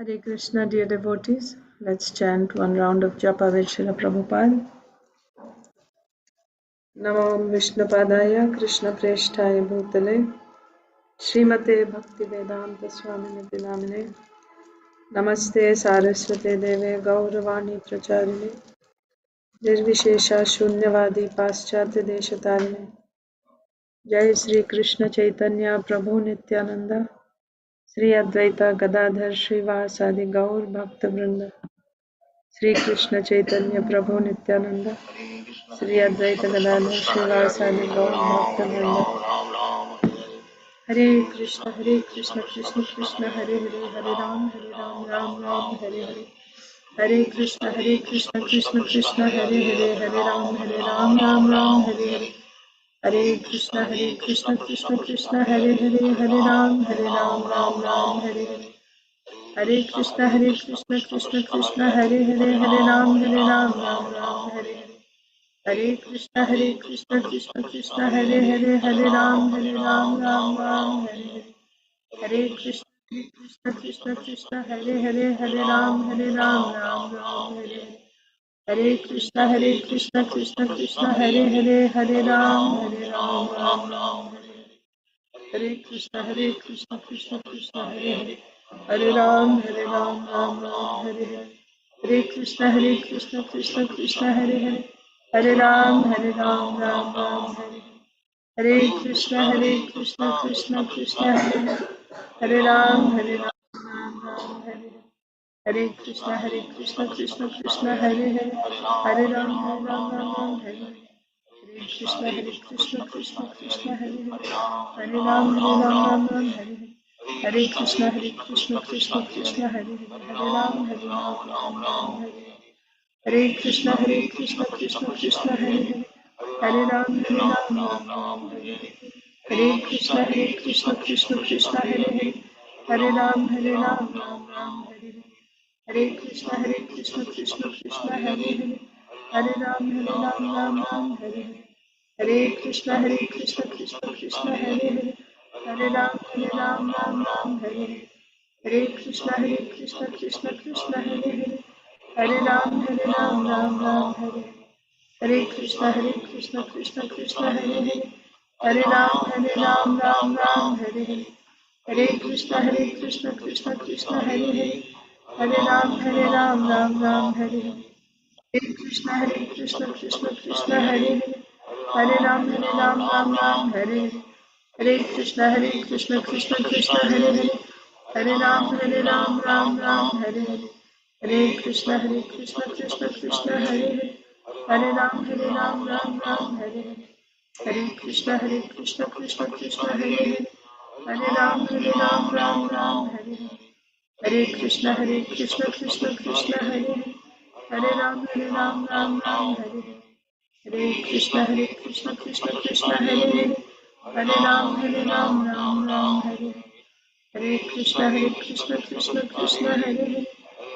Hare Krishna, dear devotees. Let's chant one round of japa with Srila Prabhupada. Namo Vishnupadaya Krishna Preshtaya Bhutale Srimate Bhakti Vedanta Swamini Namine Namaste Saraswate Deve Gauravani Pracharine Nirvishesha Shunyavadi Paschatya Deshatarine Jai Sri Krishna Chaitanya Prabhu Nityananda Sri Advaita Gadadhar Srivasadi Gaur Bhakta Vrinda Sri Krishna Chaitanya Prabhu Nityananda Sri Advaita Gadadhar Srivasadi Gaur Bhakta Vrinda Hare Krishna Krishna Krishna Hare Hare Hare Ram Ram Ram Hare Hare Hare Krishna Krishna Krishna Hare Hare Hare Ram Ram Hare Hare Hare Krishna Krishna Krishna Hare Hare Hare Ram Ram Hare Hare Hare Krishna Krishna Hare Hare Hare Ram Ram Hare Hare Hare Krishna Krishna Hare Hare Hare Ram Ram Hare Hare Hare Krishna Krishna Hare Hare Hare Ram Ram Hare Hare Hare Krishna Krishna Hare Hare Hare Ram Ram Hare Krishna Krishna Hare Hare Hare Ram Ram Hare Hare Hare Krishna Krishna Hare Hare Hare Ram Ram Hare Hare Krishna Krishna Hare Hare Hare Ram Ram Hare Hare Krishna Krishna Hare Hare Hare Ram Ram Hare Hare Krishna Krishna Hare Hare Hare Ram Ram Hare Hare Krishna Krishna Hare Hare Hare Ram Ram Hare Hare Krishna Krishna Hare Hare Hare Ram Ram Hare Hare Krishna Krishna Hare Hare Hare Ram Ram Hare Hare Krishna Krishna Hare Hare Hare Ram Hare Hare Krishna Krishna Hare Hare Hare Ram Hare Hare Krishna Krishna Hare Hare Hare Ram Hare Hare Krishna Krishna Hare Hare Hare Ram Hare Hare Hare Krishna Krishna Hare Hare Hare Ram Hare Hare Hare Krishna Hare Hare Ram Hare Hare Krishna Krishna Hare Hare Hare Ram Hare Hare Krishna Krishna Hare Hare Hare Ram Hare Hare Krishna Krishna Hare Hare Hare Ram Hare Hare Krishna Krishna Hare Hare Hare Ram Hare Hare Krishna Krishna Hare Hare Hare Ram Hare Hare Krishna Krishna Hare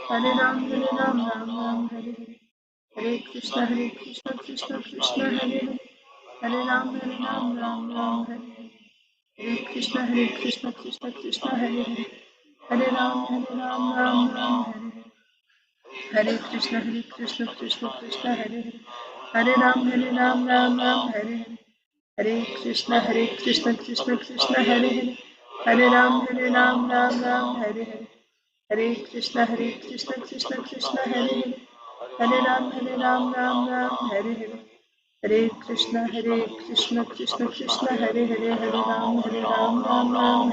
Hare Hare Ram Hare Hare Krishna Krishna Hare Hare Hare Ram Hare Hare Krishna Krishna Hare Hare Hare Ram Hare Hare Krishna Krishna Hare Hare Hare Ram Hare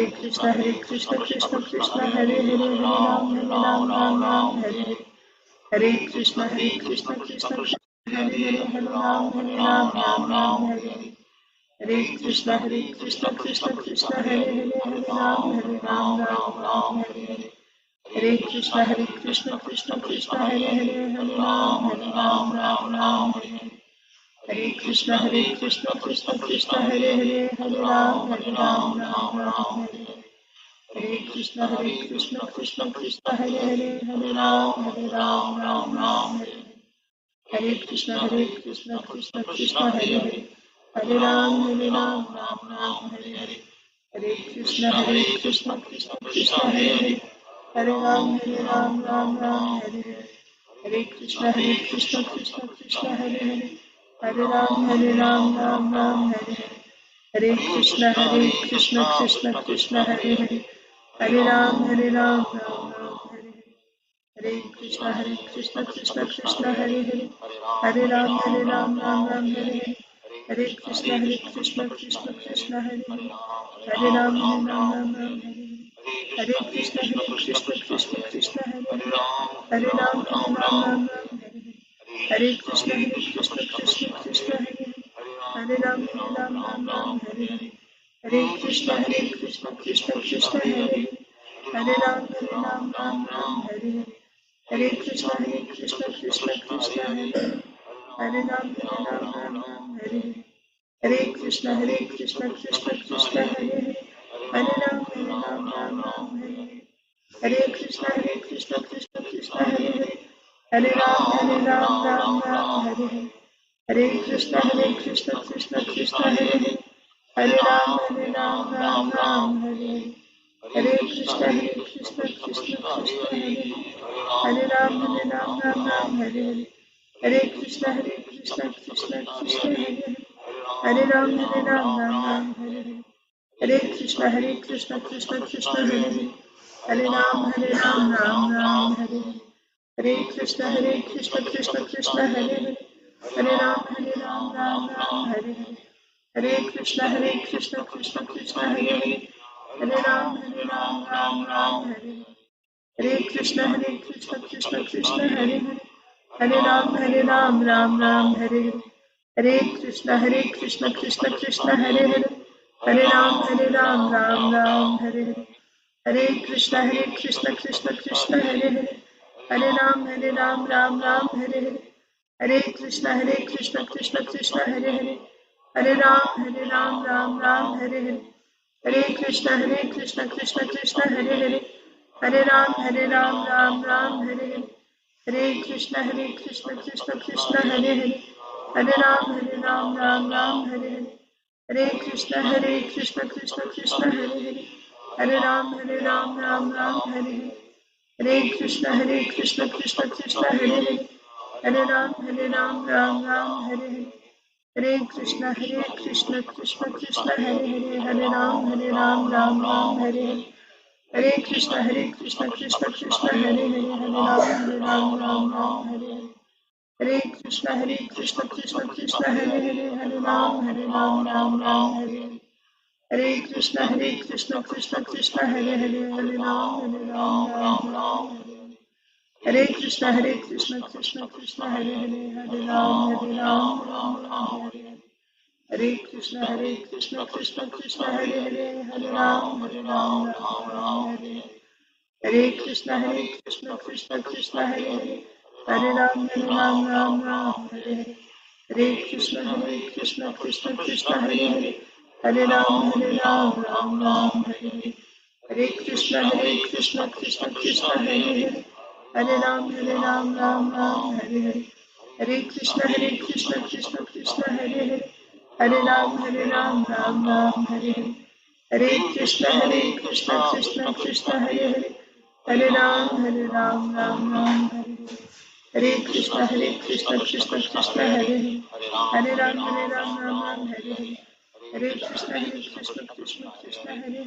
Hare Hare Krishna Krishna Hare Hare Hare Ram Hare Hare Hare Krishna Krishna Hare Hare Hare Ram Hare Hare Hare Krishna Krishna Hare Hare Hare Ram Hare Hare Hare Krishna Krishna Hare Hare Hare Ram Hare Hare Hare Krishna Krishna Hare Hare Hare Ram Hare Hare Krishna Krishna Hare Hare Hare Ram Hare Hare Krishna Krishna Hare Hare Hare Ram Hare Hare Krishna Krishna Hare Hare Hare Ram Hare Hare Krishna Krishna Hare Hare Hare Ram Hare Hare Krishna Krishna Hare Hare Hare Ram Hare Hare Hare Krishna Krishna Hare Hare Hare Ram, Ram Ram, Hare Hare. Hare Krishna, Krishna Krishna, Hare Hare. Hare Ram, Ram Ram, Hare Hare. Hare Krishna, Krishna Krishna, Hare Hare. Hare Ram, Ram Ram, Hare Hare. Hare Krishna, Krishna Krishna, Hare Hare. Hare Ram, Ram Ram, Hare Hare. Hare Krishna, Krishna Krishna, Hare Hare. Hare Ram, Ram Ram, Hare Hare. Hare Krishna, Krishna Krishna, Hare Hare. Hare Ram, Ram Ram, Hare Hare. Hare Krishna, Krishna Krishna, Hare Hare. Hare Ram, Ram Ram, Hare Hare. Hare Krishna, Krishna Krishna, Hare Hare. Hare Ram, Ram Ram, Hare Hare. Hare Krishna, Krishna Krishna, Hare Hare. Hare Ram, Ram Ram, Hare Hare. Hare Krishna, Krishna Krishna, Hare Hare. Hare Ram, Ram Ram, Hare Hare. Hare Krishna, Krishna Krishna, Hare Hare. Hare Ram, Ram Ram, Hare Hare. Hare Krishna, Krishna Krishna, Hare Hare. Hare Ram, Ram Ram, Hare Hare. Hare Krishna, Krishna Krishna, Hare Hare. Hare Ram, Ram Ram, Hare Hare. Hare Krishna, Krishna Krishna, Hare Hare. Hare Ram, Ram Ram, Hare Hare. Hare Krishna, Krishna Krishna, Hare Hare. Hare Ram, Ram Ram, Hare Hare. Hare Krishna, Krishna Hare Hare. Hare Ram, Ram Ram, Hare Hare. Hare Krishna, Krishna Hare Hare. Hare Ram, Ram Ram, Hare Hare. Hare Krishna, Krishna Hare Hare. Hare Ram, Ram Ram, Hare Hare. Hare Krishna, Krishna Hare Hare. Hare Ram, Ram Ram, Hare Hare. Hare Krishna, Krishna Hare Hare. Hare Ram, Ram Ram, Hare Hare. Hare Krishna, Krishna Hare Hare. Hare Ram, Ram Ram, Hare Hare. Hare Krishna, Krishna Hare Hare. Hare Ram, Ram Ram, Hare Hare. Hare Krishna, Krishna Hare Hare. Hare Ram, Ram Ram, Hare Hare. Hare Krishna, Krishna Hare Hare. Hare Ram, Ram Ram, Hare Hare. Hare Krishna, Krishna Hare Hare. Hare Ram, Ram Ram, Hare Hare. Hare Krishna, Krishna Krishna, Hare Hare. Hare Ram, Ram Ram, Hare Hare. Hare Krishna, Krishna Krishna, Hare Hare. Hare Ram, Ram Ram, Hare Hare. Hare Krishna, Krishna Hare Hare. Hare Ram, Ram Ram, Hare Hare. Hare Krishna, Krishna Hare Hare. Hare Ram, Ram Ram, Hare Hare. Hare Krishna, Krishna Hare Hare. Hare Ram, Ram Ram, Hare Hare. Hare Krishna, Krishna Hare Hare. Hare Ram, Ram Ram, Hare Hare. Hare Krishna, Krishna Hare Hare. Hare Ram, Ram Ram, Hare Hare. Hare Krishna, Krishna Hare Hare. Hare Ram, Ram Ram, Hare Hare. Hare Krishna, Krishna Hare Hare. Hare Ram, Ram Ram, Hare Hare. Hare Krishna, Krishna Hare Hare. Hare Ram, Ram Ram, Hare Hare. Hare Krishna, Krishna Hare Hare. Hare Ram, Ram Ram, Hare Hare. Hare Krishna, Krishna Hare Hare. Hare Ram, Ram Ram, Hare Hare. Hare Krishna, Krishna Hare Hare.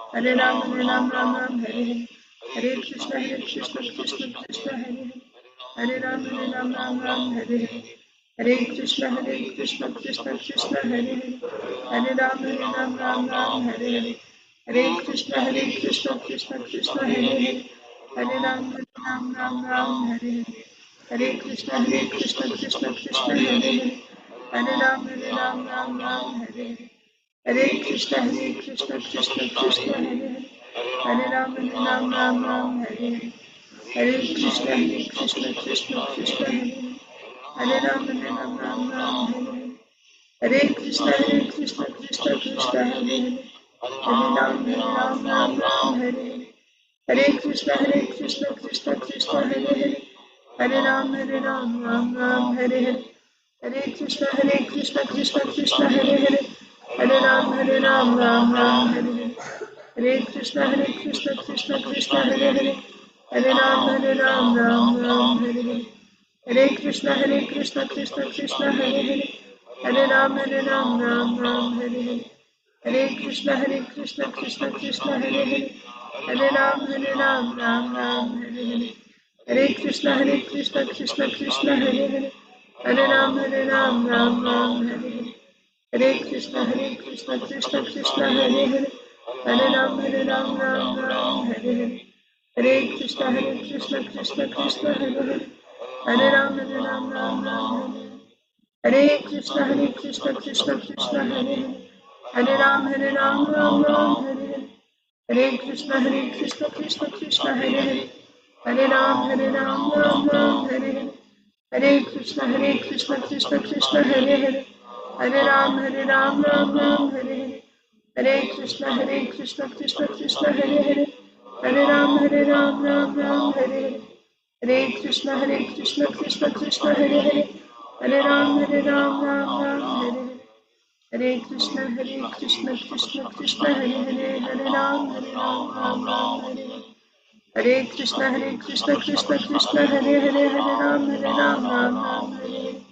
Hare Ram, Ram Hare Hare. Hare Krishna, Krishna Hare Hare. Hare Ram, Ram Hare Hare. Hare Krishna, Krishna Hare Hare. Hare Ram, Ram Hare Hare. Hare Krishna, Krishna Hare Hare. Hare Ram, Ram Hare Hare. Hare Krishna, Krishna Hare Hare. Hare Ram, Ram Hare Hare. Hare Krishna, Krishna Hare Hare. Hare Ram, Ram Hare Hare. Hare Krishna, Krishna Hare Hare. Hare Ram, Ram Hare Hare. Hare Krishna, Krishna Hare Hare. Hare Ram, Ram Hare Hare. Hare Krishna, Krishna Hare Hare. Hare Ram, Ram Hare Hare. Hare Krishna, Krishna Hare Hare. Hare Ram, Ram Ram Hare Hare. Hare Krishna, Krishna Hare Hare. Hare Ram, Ram Ram, Hare Hare. Hare Krishna, Krishna Krishna, Hare Hare. Hare Ram, Ram Ram, Hare Hare. Hare Krishna, Krishna Krishna, Hare Hare. Hare Ram, Ram Ram, Hare Hare. Hare Krishna, Krishna Krishna, Hare Hare. Hare Ram, Ram Ram, Hare Hare. Hare Krishna, Krishna Krishna, Hare Hare. Hare Ram, Ram Ram, Hare Hare. Hare Krishna, Krishna Hare Hare. Hare Ram, Ram Ram, Hare Hare. Hare Krishna, Krishna Hare Hare. Hare Ram, Ram Ram, Hare Hare. Hare Krishna, Krishna Hare Hare. Hare Ram, Ram Ram, Hare Hare. Hare Krishna, Krishna Hare Hare. Hare Ram, Ram Ram, Hare Hare. Hare Krishna, Krishna Hare Hare. Hare Ram, Ram Ram, Hare Hare. Hare Krishna, Krishna Hare Hare. Hare Ram, Ram Ram, Hare Hare. Hare Krishna, Krishna Hare Hare. Hare Ram, Ram Ram, Hare Hare. Hare Krishna, Krishna Hare Hare. Hare Ram, Ram Ram, Hare Hare. Hare Krishna, Krishna Hare Hare. Hare Ram, Ram Ram, Hare Hare. Hare Krishna, Krishna Hare Hare. Hare Ram, Ram Ram, Hare Hare.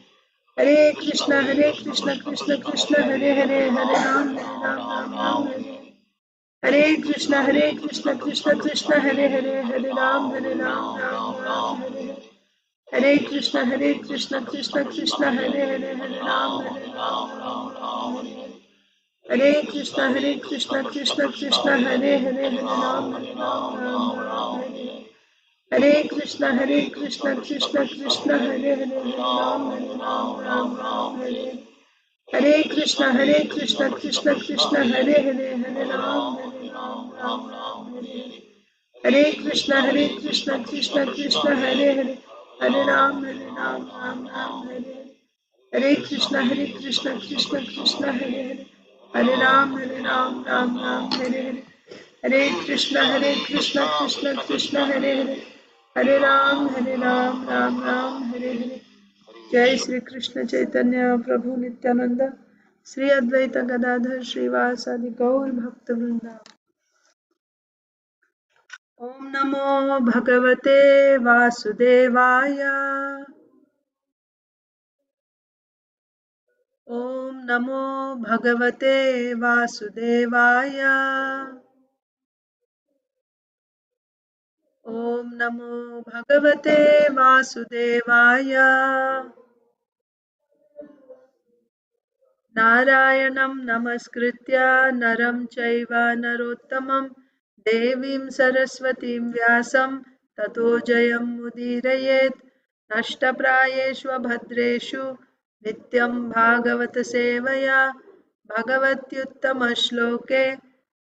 Hare Krishna, Krishna Hare Hare. Hare Ram, Ram Ram, Hare Hare. Hare Krishna, Krishna Hare Hare. Hare Ram, Ram Ram, Hare Hare. Hare Krishna, Krishna Hare Hare. Hare Ram, Ram Ram, Hare Hare. Hare Krishna, Krishna Hare Hare. Hare Ram, Ram Hare Hare. Hare Krishna, Krishna Hare Hare. Hare Ram, Ram Hare Hare. Hare Krishna, Krishna Hare Hare. Hare Ram, Ram Hare Hare. Hare Krishna, Krishna Hare Hare. Hare Ram, Ram Hare Hare. जय श्री कृष्ण चैतन्य प्रभु नित्यानंद श्री अद्वैत गदाधर श्रीवासादि गौर भक्त वृंदा। ओम नमो भगवते वासुदेवाय। ओम नमो भगवते वासुदेवाय। ओम नमो भगवते वासुदेवाय। नारायणं नमस्कृत्य नरं चैव नरोत्तमं देवीं सरस्वतीं व्यासं ततो जयमुदीरयेत्। नष्टप्रायेषु भद्रेषु नित्यं भागवत सेवया भगवत्युत्तमश्लोके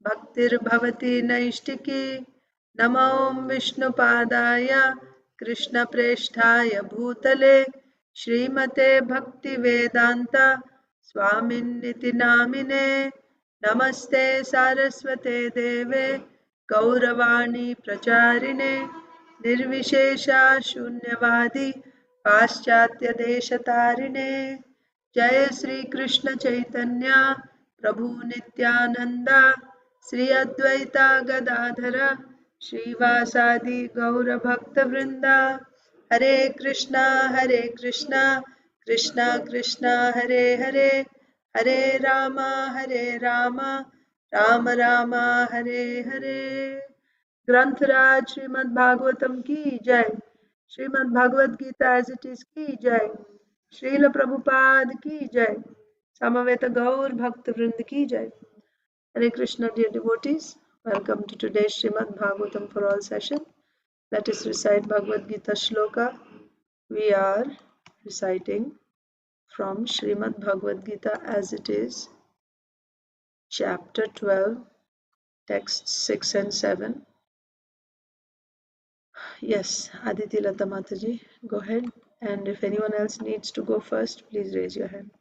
भक्तिर्भवति नैष्टिकी। नमो विष्णुपादाय कृष्णप्रेष्ठाय भूतले श्रीमते भक्तिवेदान्त स्वामिन्निति नामिने। नमस्ते सारस्वते देवे गौरवाणी प्रचारिणे निर्विशेषा शून्यवादी पाश्चात्य देशतारिणे। जय श्री कृष्ण चैतन्य प्रभु नित्यानंद श्री अद्वैता गदाधर श्रीवासादि गौर भक्त वृंदा। हरे कृष्णा, कृष्णा कृष्णा हरे हरे, हरे रामा, राम राम हरे हरे। ग्रंथराज श्रीमद् भागवतम की जय। Shrimad Bhagavad Gita as it is की जय। श्रील प्रभुपाद की जय। समवेत गौर भक्त वृंद की जय। Hare Krishna, dear devotees. Welcome to today's Srimad Bhagavatam for all session. Let us recite Bhagavad Gita Sloka. We are reciting from Srimad Bhagavad Gita as it is, chapter 12, texts 6 and 7. Yes, Aditi Lata Mataji, go ahead. And if anyone else needs to go first, please raise your hand.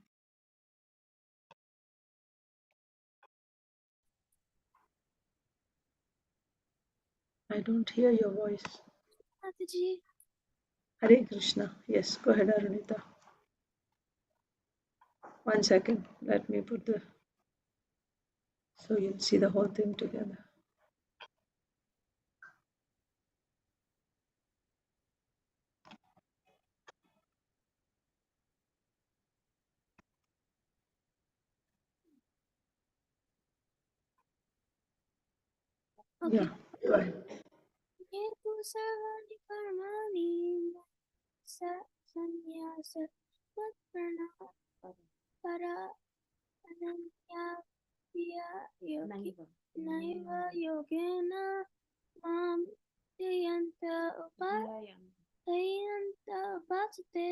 I don't hear your voice. Mataji. Hare Krishna. Yes, go ahead, Arunita. 1 second. Let me put the... So you'll see the whole thing together. Okay. Yeah, go ahead. Yetu sarvani karmani sannyasa matprana para ananya yogi naiva yogena mam yanta upasate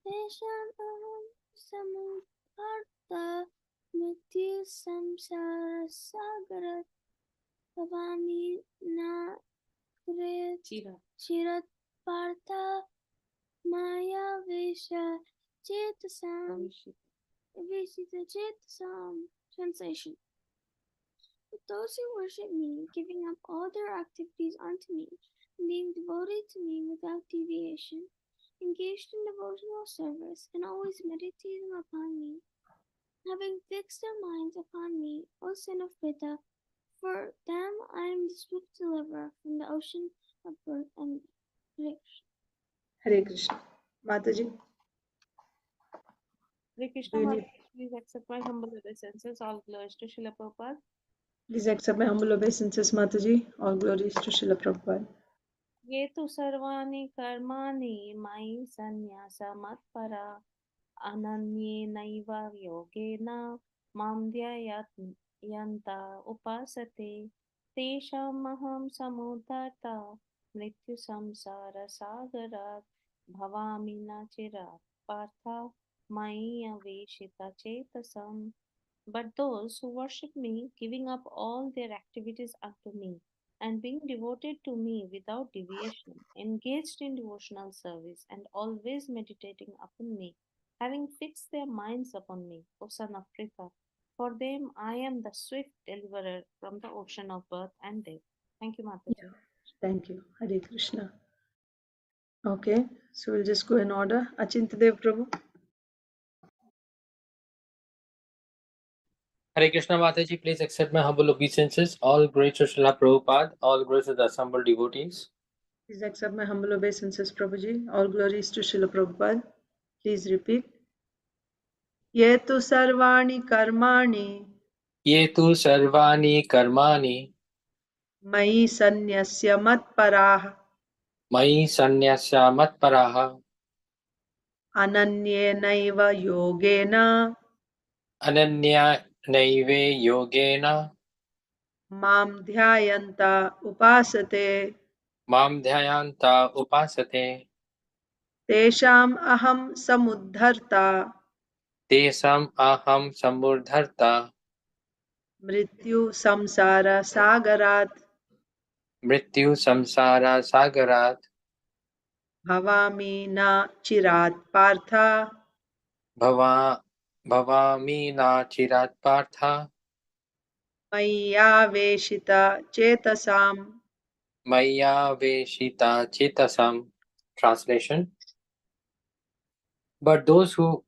tesham aham samudharta mrityu samsara sagarat bhavami na chirat partha maya vesha chetasam vishita chetasam. Translation. But those who worship me, giving up all their activities unto me, and being devoted to me without deviation, engaged in devotional service, and always meditating upon me, having fixed their minds upon me, O son of Pitta, for them I am the swift deliverer from the ocean of birth and death. Hare Krishna. Mataji, Hare Krishna, please accept my humble obeisances. All glories to Srila Prabhupada. please accept my humble obeisances, Mataji. All glories to Srila Prabhupada. Ye tu sarvani karmani mai sannyasa matpara ananye naiva yogena mam yanta upasate tesham maham samudharta mrityu samsara sagarat bhavami nachirat partha mai aveshita chetasam. But those who worship me, giving up all their activities unto me, and being devoted to me without deviation, engaged in devotional service, and always meditating upon me, having fixed their minds upon me, O son of Pritha, for them I am the swift deliverer from the ocean of birth and death. Thank you, Mataji. Thank you. Hare Krishna. Okay, so we'll just go in order. Achintadev Prabhu. Hare Krishna Mataji, please accept my humble obeisances. All glories to Srila Prabhupada, all glories to the assembled devotees. Please accept my humble obeisances, Prabhuji. All glories to Srila Prabhupada. Please repeat. Ye tu sarvani karmani Ye tu sarvani karmani mayi sanyasya matparah mai sanyasya matparaha ananyenaiva yogena ananya naive yogena mam dhyayanta upasate mam dhyayanta upasate tesham aham samudharta tesam aham samurdharta mrityu samsara sagarat mrityu samsara sagarat bhavami na chirat partha bhavami na chirat partha mayyaveshita chetasam. maya veshita chetasam. Translation. But those who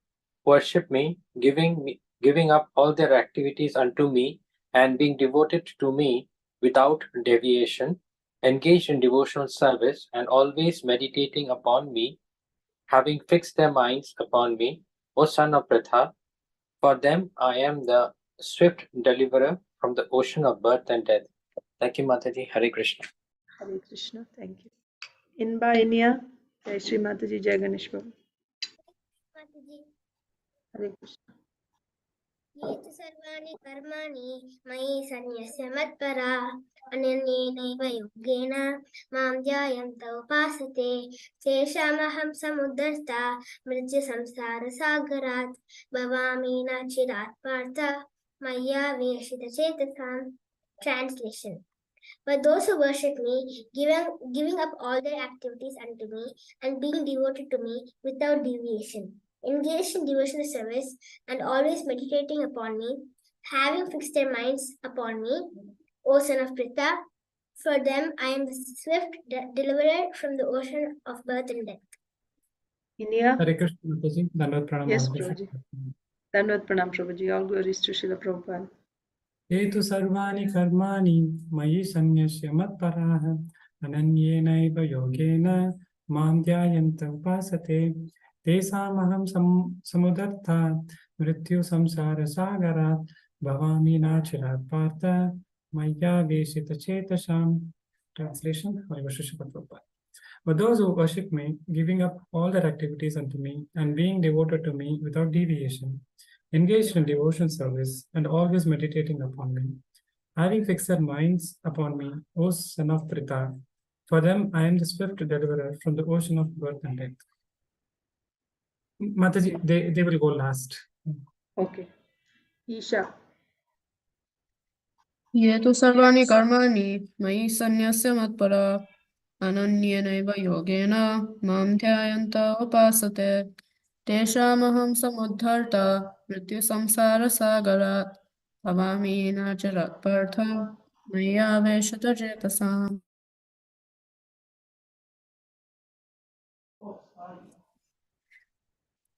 worship me, giving up all their activities unto me, and being devoted to me without deviation, engaged in devotional service, and always meditating upon me, having fixed their minds upon me, O son of Pritha, for them I am the swift deliverer from the ocean of birth and death. Thank you, Mataji. Hare Krishna. Hare Krishna. Thank you. Inba Inia. Jai Shri Mataji. Jai Ganesh Babu. Mataji. Hare Krishna. Ye tu sarvani karmani mayi sanyasya matpara ananyenaiva yogena mam dhyayanta upasate tesham samudharta mrityu samsara sagarat bhavami na chirat partha maya veshita chetasam. Translation. But those who worship me, giving up all their activities unto me, and being devoted to me without deviation, engaged in devotional service, and always meditating upon me, having fixed their minds upon me, O son of Pritha, for them I am the swift deliverer from the ocean of birth and death. Inia. Hare Krishna Mataji. Dandavat pranam. Yes, Prabhuji. Dandavat pranam, Prabhuji. All glories to Srila Prabhupada. Ye tu sarvani karmani mayi sanyasya matparaha ananyenaiva yogena mam dhyayanta upasate tesamaham samudhartha mrityu samsara sagarat bhavami nachirat partha maya veshita chetasam. Translation, but those who worship me, giving up all their activities unto me, and being devoted to me without deviation, engaged in devotional service, and always meditating upon me, having fixed their minds upon me, O son of Pritha, for them I am the swift deliverer from the ocean of birth and death. Mataji, they will go last. Okay. Isha. ये तु सर्वाणि कर्माणि मयि सन्न्यस्य मत्परा अनन्येनैव योगेन मां ध्यायन्त उपासते तेषामहं समुद्धर्ता मृत्युसंसारसागरात् भवामि न चिरात् Partha मय्यावेशितचेतसाम्.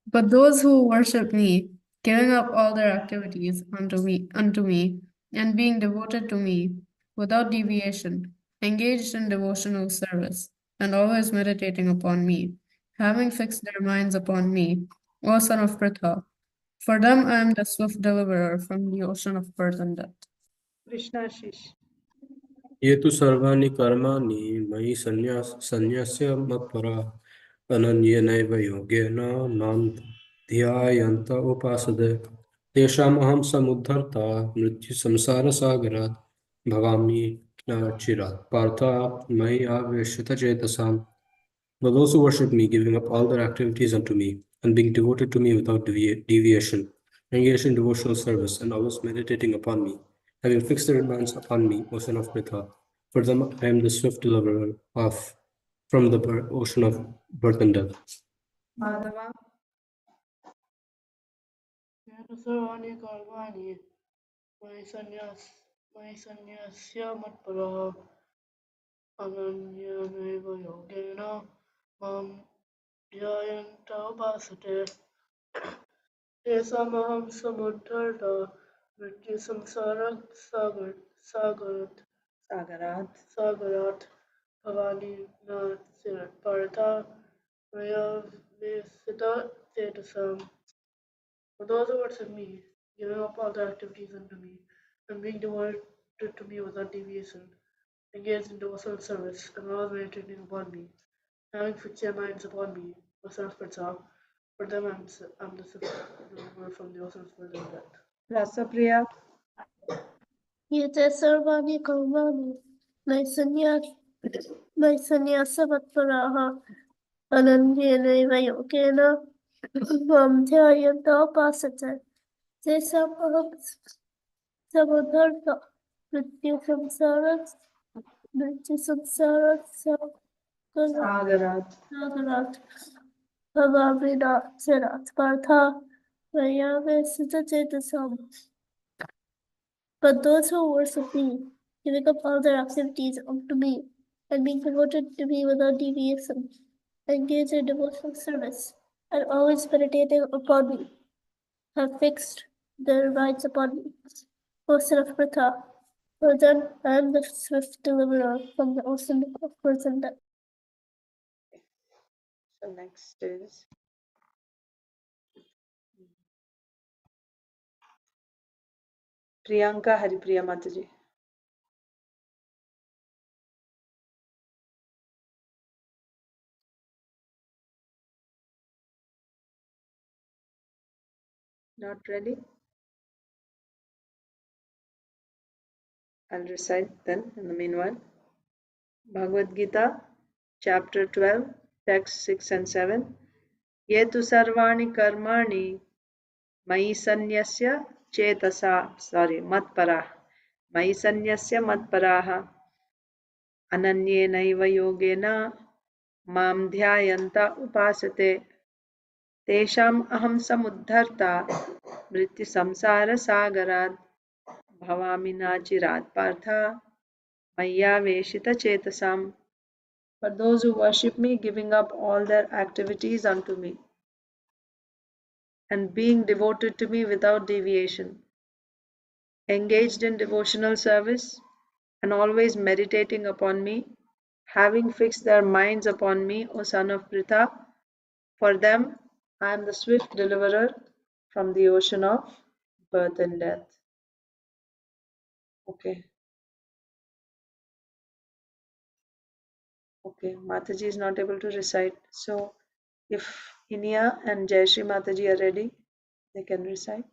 But those who worship me, giving up all their activities unto me, and being devoted to me, without deviation, engaged in devotional service, and always meditating upon me, having fixed their minds upon me, O son of Pritha, for them I am the swift deliverer from the ocean of birth and death. Krishnashish. ये तु सर्वाणि कर्माणि मयि सन्न्यस्य मत्परा अनन्येनैव योगेन मां ध्यायन्त उपासते तेषामहं समुद्धर्ता मृत्युसंसारसागरात् भवामि न चिरात् पार्थ मयि आवेशितचेतसाम्. But those who worship me, giving up all their activities unto me, and being devoted to me without deviation, engaged in devotional service, and always meditating upon me, having fixed their minds upon me, O son of Pritha, for them I am the swift deliverer from the ocean of birth and death. Madhava. सर्वाणि कर्माणि मयि सन्न्यस्य मत्परः अनन्येनैव योगेन मां ध्यायन्त उपासते तेषामहं समुद्धर्ता मृत्युसंसारसागरात् भवामि न चिरात् पार्थ मया वेशितचेतसाम्. For those who worship me, giving up all their activities unto me, and being devoted to me without deviation, engaged in devotional service, and always meditating upon me, having fixed their minds upon me, O son of Pritha, for them I'm the deliverer from the ocean of birth and death. Rasapriya. ये ते सर्वाणि कर्माणि मयि सन्न्यासमत्पराः अनन्येनैव योगेन मां ध्यायन्त उपासते तेषामहं समुद्धर्ता मृत्युसंसारसागरात् भवामि न चिरात् पार्थ मया वेशितचेतसाम्. But those who worship me, giving up all their activities unto me, and being devoted to me without deviation, engage in devotional service, and always meditating upon me, have fixed their minds upon me, O son of Pritha, for then I am the swift deliverer from the ocean of birth and death. So next is Priyanka Haripriya Mataji. Not ready? I'll recite then in the meanwhile. Bhagavad Gita, chapter 12, text 6 and 7. Ye tu sarvani karmani mayi sanyasya matparah. Mayi sanyasya matparaha ananyenaiva yogena mam dhyayanta upasate tesham aham samuddharta mrityu samsara sagarat bhavami nachirat partha maya veshita chetasam. For those who worship me, giving up all their activities unto me, and being devoted to me without deviation, engaged in devotional service, and always meditating upon me, having fixed their minds upon me, O son of Pritha, for them I am the swift deliverer from the ocean of birth and death. Okay. Okay, Mataji is not able to recite. So if Inia and Jayashree Mataji are ready, they can recite.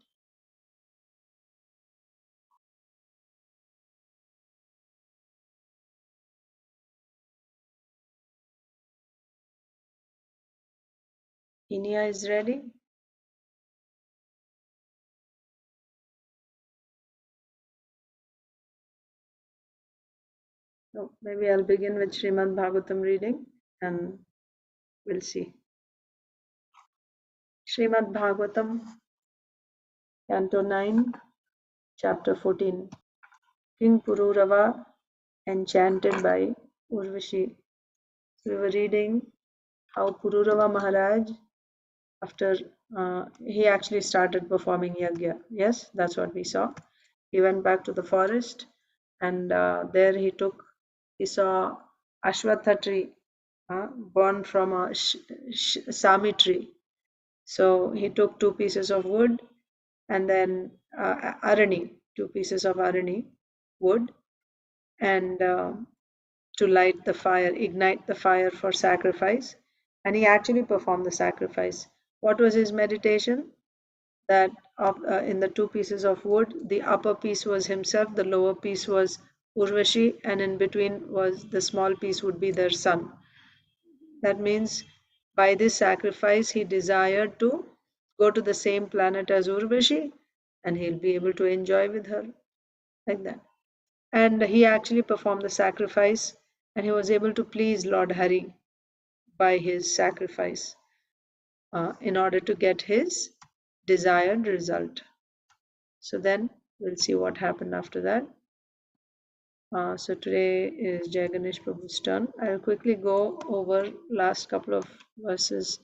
Inia is ready. So maybe I'll begin with Srimad Bhagavatam reading and we'll see. Srimad Bhagavatam, Canto 9, Chapter 14. King Pururava enchanted by Urvashi. So we were reading how Pururava Maharaj, after he actually started performing yagya. Yes, that's what we saw. He went back to the forest and there he saw Ashwatha tree born from a Sami tree. So he took 2 pieces of wood and then arani, 2 pieces of arani wood, and to light the fire, ignite the fire for sacrifice. And he actually performed the sacrifice. What was his meditation? That in the 2 pieces of wood, the upper piece was himself, the lower piece was Urvashi, and in between was the small piece would be their son. That means by this sacrifice, he desired to go to the same planet as Urvashi and he'll be able to enjoy with her like that. And he actually performed the sacrifice and he was able to please Lord Hari by his sacrifice in order to get his desired result. So then we'll see what happened after that. So today is Jai Ganesh Prabhu's turn. I'll quickly go over last couple of verses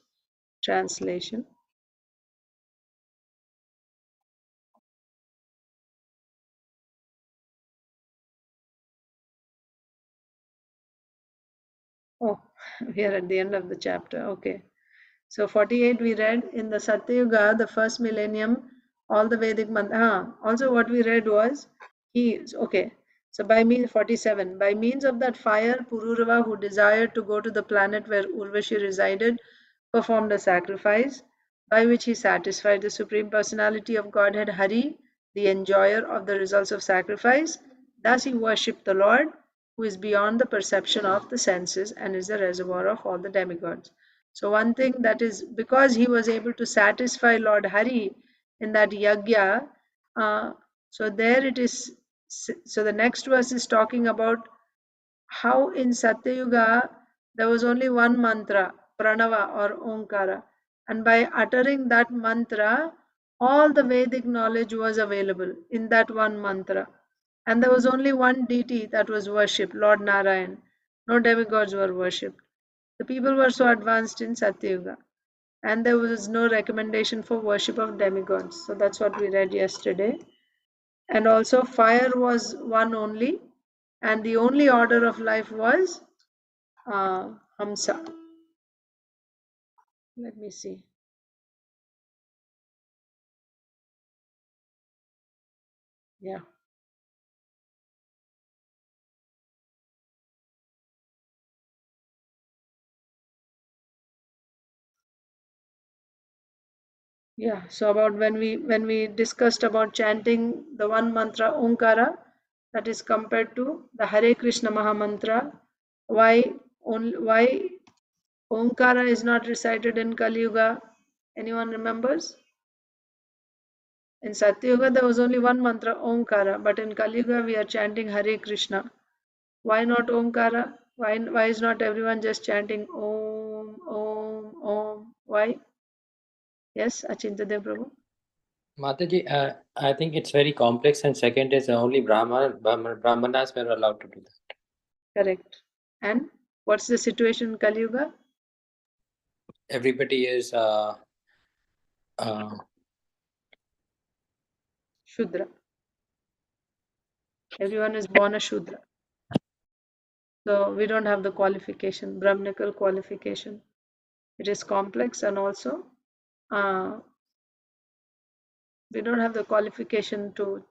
translation. Oh, we are at the end of the chapter. Okay. So 48 we read in the Satyuga, the first millennium, all the Vedic mantra. Also what we read was okay. So by means 47, by means of that fire, Pururava, who desired to go to the planet where Urvashi resided, performed a sacrifice by which he satisfied the Supreme Personality of Godhead Hari, the enjoyer of the results of sacrifice. Thus he worshipped the Lord, who is beyond the perception of the senses and is the reservoir of all the demigods. So one thing that is, because he was able to satisfy Lord Hari in that yagya, so there it is. So the next verse is talking about how in Satyuga there was only one mantra, Pranava or Omkara, and by uttering that mantra, all the Vedic knowledge was available in that one mantra. And there was only one deity that was worshipped, Lord Narayan. No demigods were worshipped. The people were so advanced in Satyuga, and there was no recommendation for worship of demigods. So that's what we read yesterday. And also, fire was one only, and the only order of life was Hamsa. Let me see. Yeah. Yeah. So about when we discussed about chanting the one mantra Omkara, that is compared to the Hare Krishna Mahamantra. Why Omkara is not recited in Kali Yuga? Anyone remembers? In Satyuga there was only one mantra Omkara, but in Kali Yuga we are chanting Hare Krishna. Why not Omkara? Why is not everyone just chanting Om, Om, Om? Why? Yes, Achintadev Prabhu. Mataji, I think it's very complex, and second is only Brahmanas were allowed to do that. Correct. And what's the situation in Kali Yuga? Everybody is Shudra. Everyone is born a Shudra. So we don't have the qualification, Brahmanical qualification. It is complex, and also we don't have the qualification to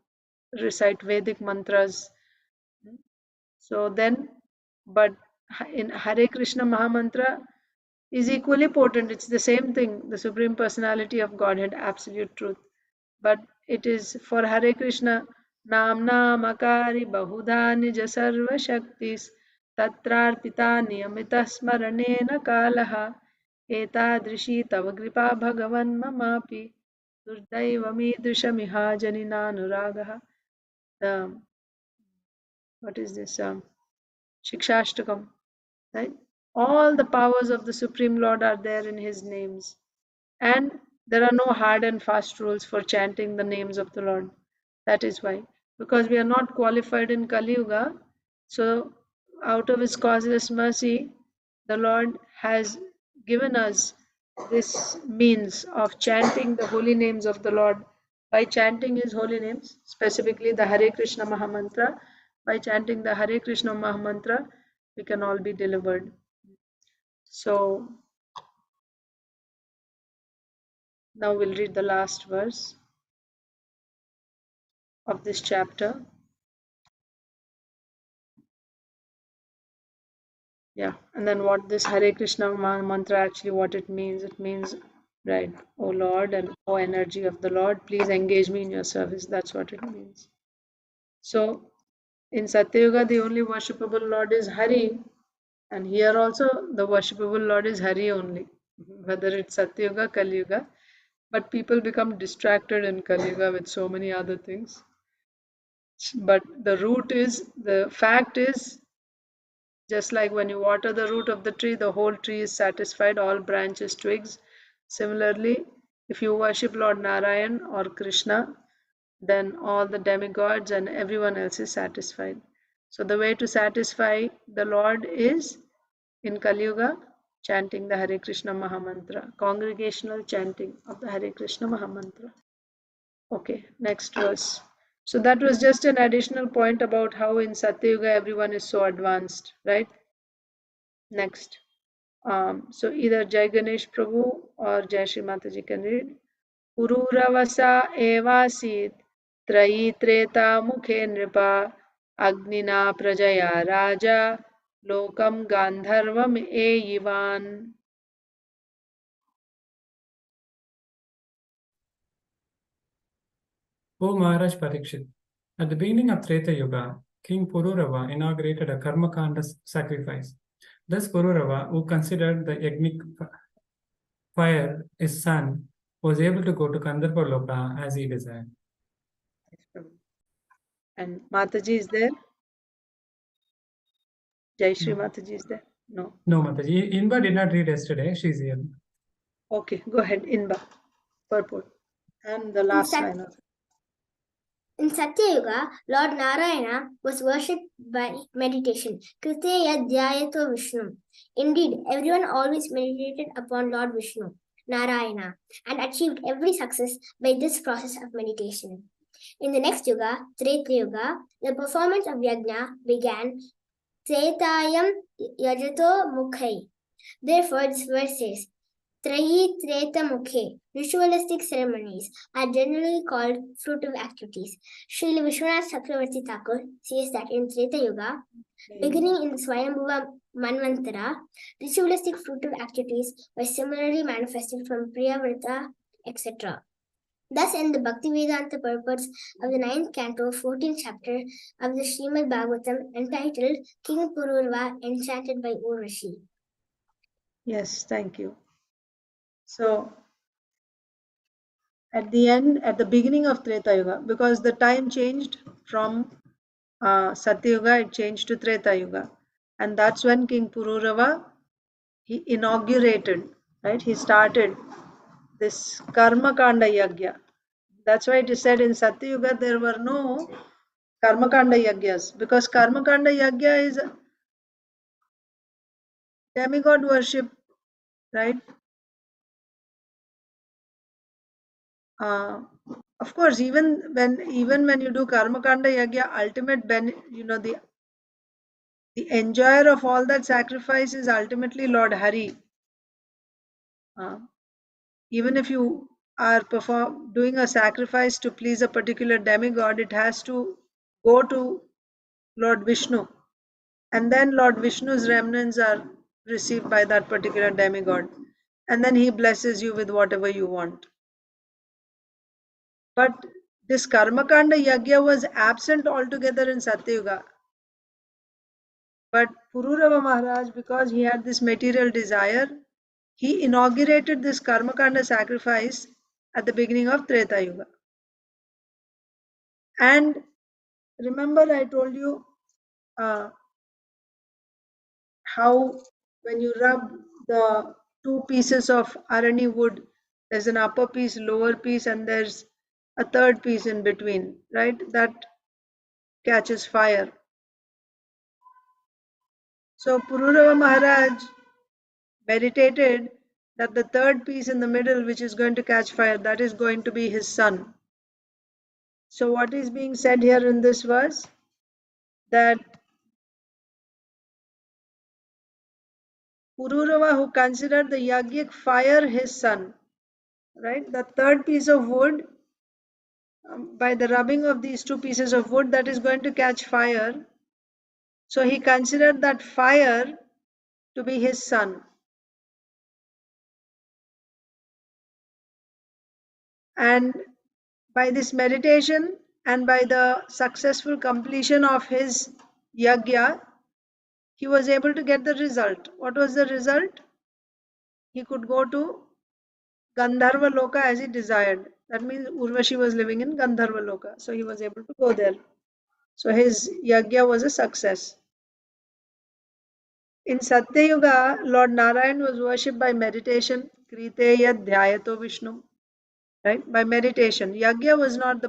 recite Vedic mantras. So then, but in Hare Krishna Mahamantra is equally potent. It's the same thing, the Supreme Personality of Godhead, Absolute Truth. But it is for Hare Krishna, Namna Makari Bahudha Nija Sarva Shaktis Tatrarpita Niyamita Smaranena Kalaha Etadrishi Tava Kripa Bhagavan Mamapi Durdaiva Janina Anuragaha. What is this? Shikshashtakam, right? All the powers of the Supreme Lord are there in His names. And there are no hard and fast rules for chanting the names of the Lord. That is why. Because we are not qualified in Kali Yuga, so out of His causeless mercy, the Lord has given us this means of chanting the holy names of the Lord. By chanting His holy names, specifically the Hare Krishna Mahamantra, by chanting the Hare Krishna Mahamantra, we can all be delivered. So now we'll read the last verse of this chapter. Yeah, and then what this Hare Krishna mantra actually, what it means, right, O Lord and O energy of the Lord, please engage me in your service. That's what it means. So in Satyuga, the only worshipable Lord is Hari, and here also the worshipable Lord is Hari only, whether it's Satyuga, Kali Yuga. But people become distracted in Kali Yuga with so many other things. But the fact is, just like when you water the root of the tree, the whole tree is satisfied, all branches, twigs. Similarly, if you worship Lord Narayan or Krishna, then all the demigods and everyone else is satisfied. So the way to satisfy the Lord is in Kali Yuga, chanting the Hare Krishna Mahamantra, congregational chanting of the Hare Krishna Mahamantra. Okay, next verse. So that was just an additional point about how in Satyuga everyone is so advanced, right? Next. So either Jai Ganesh Prabhu or Jai Shri Mataji can read. Pururavasa evasit trayi treta mukhe nripa agnina prajaya raja lokam gandharvam eyivan. O Maharaj Parikshit, at the beginning of Treta Yuga, King Pururava inaugurated a Karmakanda sacrifice. Thus Pururava, who considered the yagnic fire his son, was able to go to Gandharva Loka as he desired. And Mataji is there? Jai Shri No. Mataji is there? No. No, Mataji. Inba did not read yesterday. She's here. Okay, go ahead, Inba. Purport. And the last line of it. In Satyayuga, Lord Narayana was worshipped by meditation. Kriteya dhyayato Vishnu. Indeed, everyone always meditated upon Lord Vishnu, Narayana, and achieved every success by this process of meditation. In the next yuga, Treta Yuga, the performance of yajna began. Tretayam yajato mukhai. Therefore, this verse says, Trahi Treta Mukhe. Ritualistic ceremonies are generally called fruitive activities. Srila Vishwanath Chakravarti Thakur says that in Treta Yuga, beginning in the Swayambhuva Manvantara, ritualistic fruitive activities were similarly manifested from Priyavrata, etc. Thus end the Bhaktivedanta purports of the 9th canto, 14th chapter of the Srimad Bhagavatam entitled King Pururava Enchanted by Urvashi. Yes, thank you. So, at the beginning of Treta Yuga, because the time changed from Satya Yuga, it changed to Treta Yuga. And that's when King Pururava, he inaugurated, right? He started this Karma Kanda Yagya. That's why it is said in Satya Yuga there were no Karma Kanda Yagyas, because Karma Kanda Yagya is demigod worship, right? Of course, even when you do Karma Kanda Yagya, ultimate the enjoyer of all that sacrifice is ultimately Lord Hari. Even if you are doing a sacrifice to please a particular demigod, it has to go to Lord Vishnu. and then Lord Vishnu's remnants are received by that particular demigod, and then he blesses you with whatever you want. But this Karmakanda Yagya was absent altogether in Satyuga. But Pururava Maharaj, because he had this material desire, he inaugurated this Karmakanda sacrifice at the beginning of Treta Yuga. And remember, I told you how when you rub the two pieces of arani wood, there's an upper piece, lower piece, and there's a third piece in between, right? That catches fire. So Pururava Maharaj meditated that the third piece in the middle, which is going to catch fire, that is going to be his son. So what is being said here in this verse? That Pururava, who considered the Yagyic fire his son, right? The third piece of wood, by the rubbing of these two pieces of wood, that is going to catch fire. So he considered that fire to be his son. And by this meditation and by the successful completion of his yagya, he was able to get the result. What was the result? He could go to Gandharva Loka as he desired. That means Urvashi was living in Gandharva Loka. So he was able to go there. So his yagya was a success. In Satya Yuga, Lord Narayan was worshipped by meditation. Kriteya Dhyayato Vishnu. Right? By meditation. Yagya was not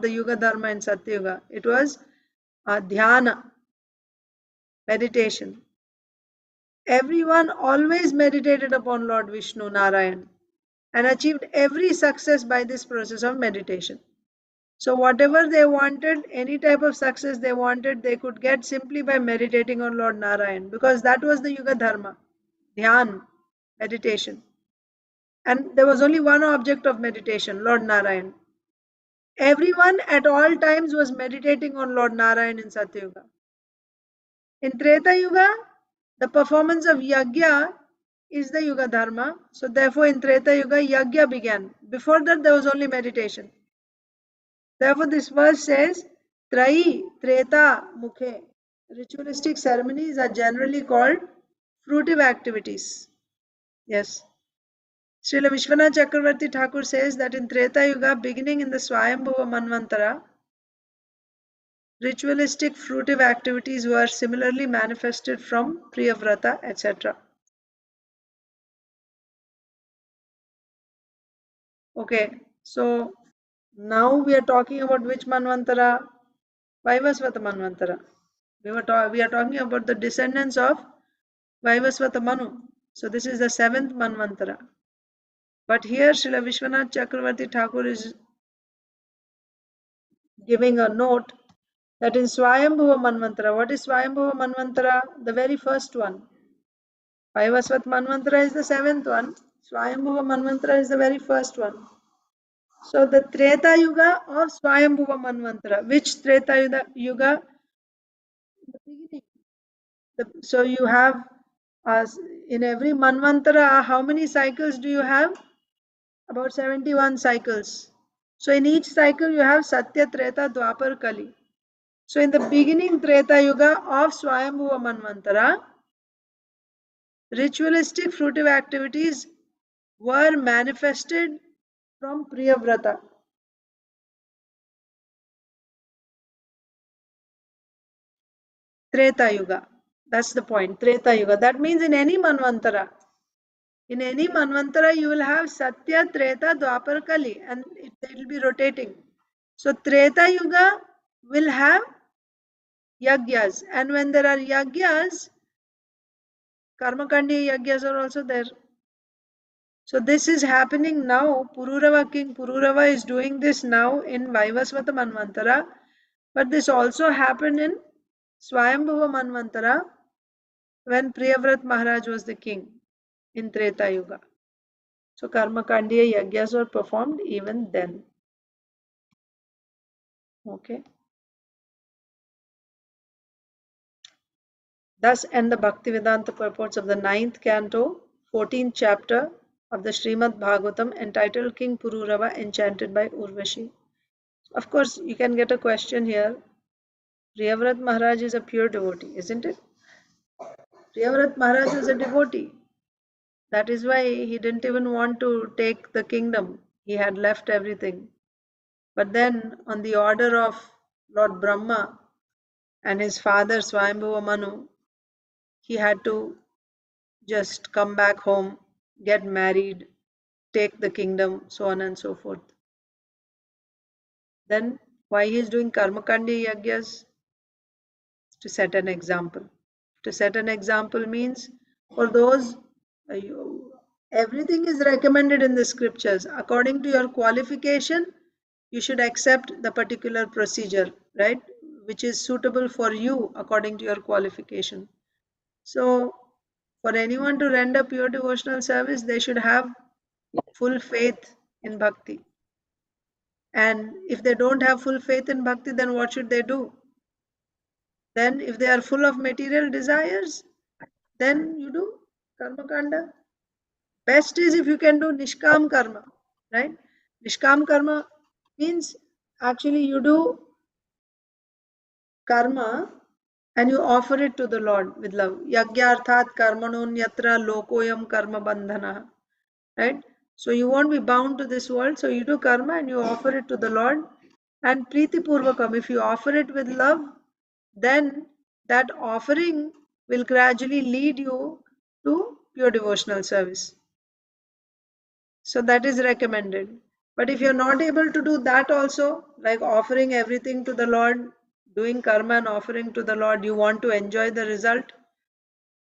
the Yuga Dharma in Satya Yuga. It was dhyana, meditation. Everyone always meditated upon Lord Vishnu Narayan and achieved every success by this process of meditation. So whatever they wanted, any type of success they wanted, they could get simply by meditating on Lord Narayan, because that was the Yuga Dharma, dhyan, meditation. And there was only one object of meditation, Lord Narayan. Everyone at all times was meditating on Lord Narayan in Satya Yuga. In Treta Yuga, the performance of Yagya is the Yuga Dharma. So therefore in Treta Yuga, Yagya began. Before that, there was only meditation. Therefore this verse says, Trai, Treta, Mukhe. Ritualistic ceremonies are generally called fruitive activities. Yes. Srila Vishwanath Chakravarti Thakur says that in Treta Yuga, beginning in the Swayambhuva Manvantara, ritualistic fruitive activities were similarly manifested from Priyavrata, etc. Okay, so now we are talking about which Manvantara? Vaivasvata Manvantara. We are talking about the descendants of Vaivasvata Manu. So this is the 7th Manvantara. But here Srila Vishwanath Chakravarti Thakur is giving a note that in Swayambhuva Manvantara, what is Swayambhuva Manvantara? The very first one. Vaivasvat Manvantara is the 7th one. Swayambhuva Manvantara is the very first one. So the Treta Yuga of Swayambhuva Manvantara. Which Treta Yuga? The beginning. So you have, in every Manvantara, how many cycles do you have? About 71 cycles. So in each cycle you have Satya, Treta, Dwapar, Kali. So in the beginning Treta Yuga of Swayambhuva Manvantara, ritualistic fruitive activities were manifested from Priyavrata. Treta Yuga. That's the point. Treta Yuga. That means in any Manvantara. In any Manvantara, you will have Satya, Treta, Dwapar, Kali, and it will be rotating. So Treta Yuga will have Yagyas. And when there are Yagyas, Karmakandi Yagyas are also there. So this is happening now. Pururava King Pururava is doing this now in Vaivasvata Manvantara. But this also happened in Swayambhuva Manvantara when Priyavrat Maharaj was the king in Treta Yuga. So Karmakandiya Yagyas were performed even then. Okay. Thus end the Bhaktivedanta purports of the 9th canto, 14th chapter of the Srimad Bhagavatam entitled King Pururava enchanted by Urvashi. Of course, you can get a question here. Priyavrat Maharaj is a pure devotee, isn't it? Priyavrat Maharaj is a devotee. That is why he didn't even want to take the kingdom. He had left everything. But then, on the order of Lord Brahma and his father Swayambhuva Manu, he had to just come back home, get married, take the kingdom, so on and so forth. Then, why he is doing Karmakandi Yagyas? To set an example. To set an example means for those, everything is recommended in the scriptures. According to your qualification, you should accept the particular procedure, right? Which is suitable for you according to your qualification. So, for anyone to render pure devotional service, they should have full faith in bhakti. And if they don't have full faith in bhakti, then what should they do? Then, if they are full of material desires, then you do karma kanda. Best is if you can do nishkam karma, right? Nishkam karma means actually you do karma and you offer it to the Lord with love. Yagyarthat karmanonyatra lokoyam karma bandhana, right? So you won't be bound to this world. So you do karma and you offer it to the Lord. And Priti Purvakam, if you offer it with love, then that offering will gradually lead you to pure devotional service. So that is recommended. But if you're not able to do that also, like offering everything to the Lord, doing karma and offering to the Lord, you want to enjoy the result,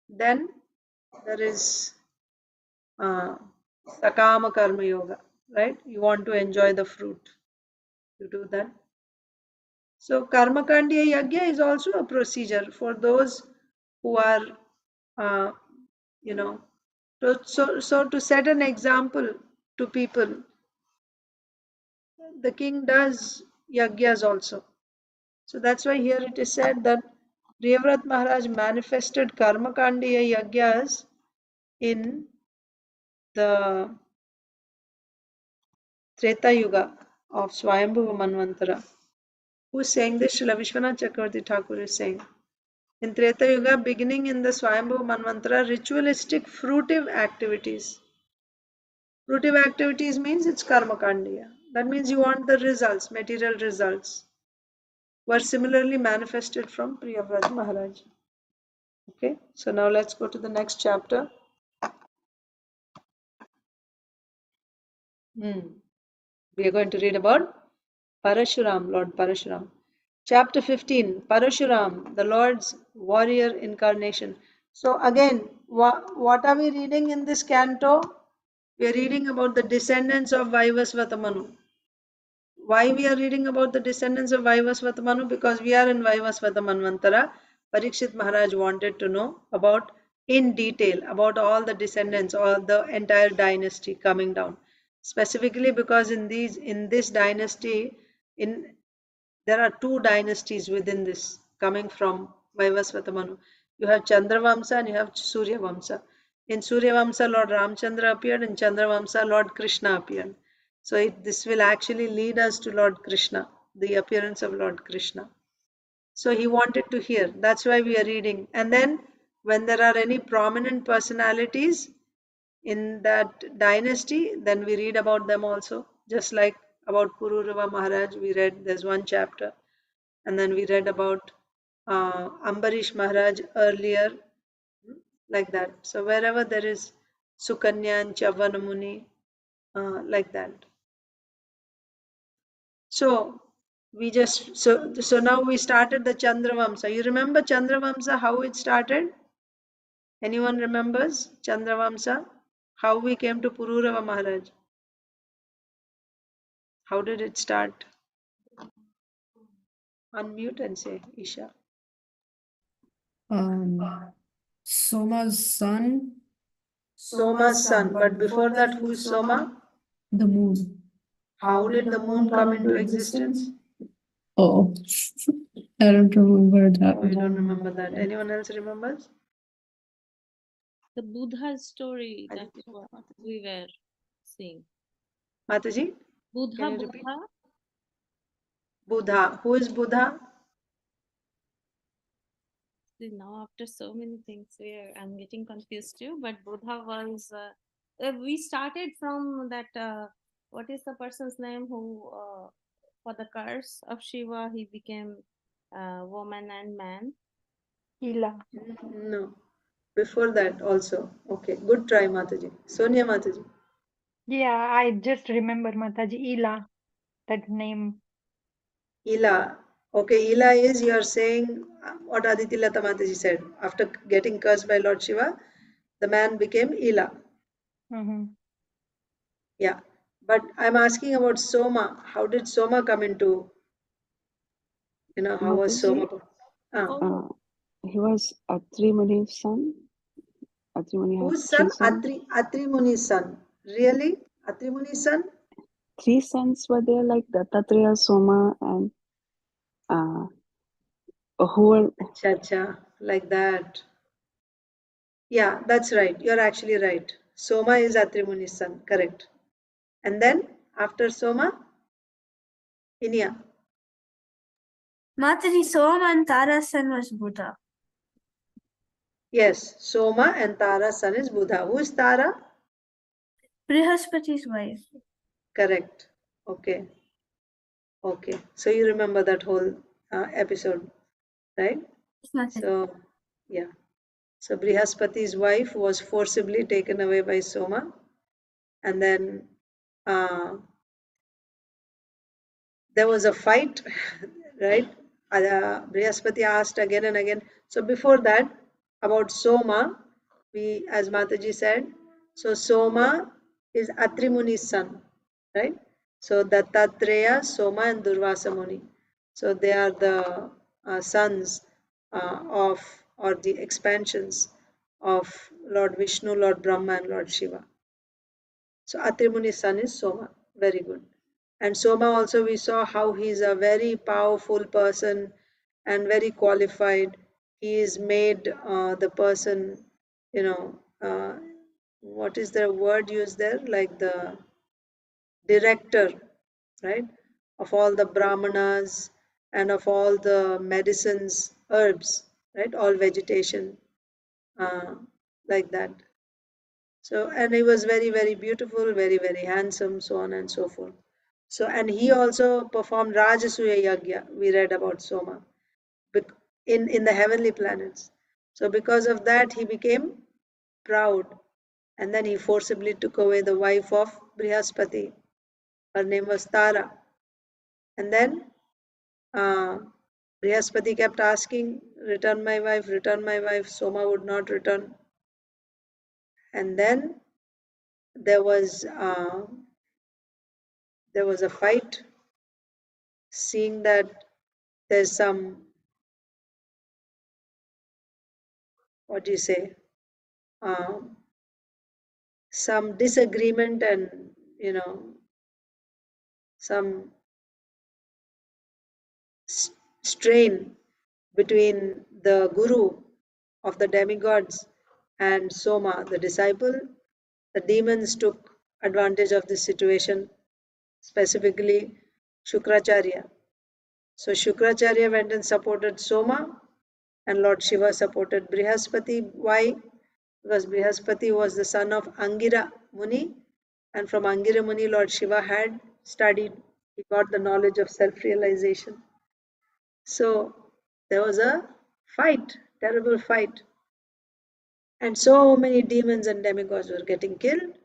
then there is Sakama Karma Yoga, right? You want to enjoy the fruit. You do that. So Karma Kandiya Yagya is also a procedure for those who are, so to set an example to people, the king does yagyas also. So that's why here it is said that Priyavrat Maharaj manifested Karma Kandiya yagyas in the Treta Yuga of Swayambhuva Manvantara. Who's saying this? Srila Vishwanath Chakravarti Thakur is saying. In Treta Yuga, beginning in the Swayambhuva Manvantara, ritualistic fruitive activities. Fruitive activities means it's Karma Kandiya. That means you want the results, material results, were similarly manifested from Priyavrat Maharaj. Okay, so now let's go to the next chapter. We are going to read about Parashuram, Lord Parashuram. Chapter 15, Parashuram, the Lord's warrior incarnation. So again, what are we reading in this canto? We are reading about the descendants of Vaivasvata Manu. Why we are reading about the descendants of Vaivasvata Manu? Because we are in Vaivasvata Manvantara. Parikshit Maharaj wanted to know about in detail about all the descendants or the entire dynasty coming down. Specifically because in this dynasty, there are two dynasties within this coming from Vaivasvata Manu. You have Chandravamsa and you have Surya Vamsa. In Surya Vamsa, Lord Ramchandra appeared. In Chandravamsa, Lord Krishna appeared. So this will actually lead us to Lord Krishna, the appearance of Lord Krishna. So he wanted to hear. That's why we are reading. And then when there are any prominent personalities in that dynasty, then we read about them also. Just like about Pururava Maharaj, we read, there's one chapter. And then we read about Ambarish Maharaj earlier, like that. So wherever there is Sukanya and Chavanamuni, like that. So so now we started the Chandravamsa. You remember Chandravamsa, how it started? Anyone remembers Chandravamsa? How we came to Pururava Maharaj? How did it start? Unmute and say, Isha. Soma's son. Soma's son. But before that, who is Soma? The moon. How did the moon come into existence? Oh, I don't remember that. Oh, you don't remember that. Anyone else remembers? The Buddha story that Aditi. what we were seeing. Mataji? Buddha, Can you repeat? Buddha. Buddha. Who is Buddha? See, now after so many things, I'm getting confused too. But Buddha was. We started from that. What is the person's name who, for the curse of Shiva, he became woman and man? Ila. No. Before that also. Okay. Good try, Mataji. Sonia Mataji. Yeah, I just remember Mataji, Ila, that name. Ila. Okay, Ila is you are saying what Aditi Lata Mataji said. After getting cursed by Lord Shiva, the man became Ila. Mm-hmm. Yeah. But I'm asking about Soma. How did Soma come into, how was Soma? Oh, He was Atri Muni's son. Atri Muni had Whose three son? sons. Atri Muni's son. Really? Atri Muni's son? Three sons were there, like Dattatreya, Soma, and who were Acha, like that. Yeah, that's right. You're actually right. Soma is Atri Muni's son. Correct. And then after Soma, Inya. Mataji, Soma and Tara's son was Buddha. Yes, Soma and Tara's son is Buddha. Who is Tara? Brihaspati's wife. Correct. Okay. Okay. So you remember that whole episode, right? So, yeah. So Brihaspati's wife was forcibly taken away by Soma, and then there was a fight, right? Brihaspati asked again and again. So before that, about Soma, as Mataji said, so Soma is Atri Muni's son, right? So Dattatreya, Soma, and Durvasa Muni. So they are the sons of, or the expansions of Lord Vishnu, Lord Brahma, and Lord Shiva. So Atri Muni's son is Soma. Very good. And Soma also, we saw how he is a very powerful person and very qualified. He is made the person, what is the word used there? Like the director, right? Of all the brahmanas and of all the medicines, herbs, right? All vegetation, like that. So, and he was very, very beautiful, very, very handsome, so on and so forth. So, and he also performed Rajasuya Yagya, we read about Soma, in the heavenly planets. So, because of that, he became proud. And then he forcibly took away the wife of Brihaspati. Her name was Tara. And then Brihaspati kept asking, return my wife, return my wife. Soma would not return. And then there was a fight, seeing that there's some, what do you say, some disagreement and some strain between the guru of the demigods and Soma, the disciple. The demons took advantage of this situation, specifically Shukracharya. So Shukracharya went and supported Soma, and Lord Shiva supported Brihaspati. Why? Because Brihaspati was the son of Angira Muni, and from Angira Muni, Lord Shiva had studied. He got the knowledge of self-realization. So there was a fight, terrible fight. And so many demons and demigods were getting killed.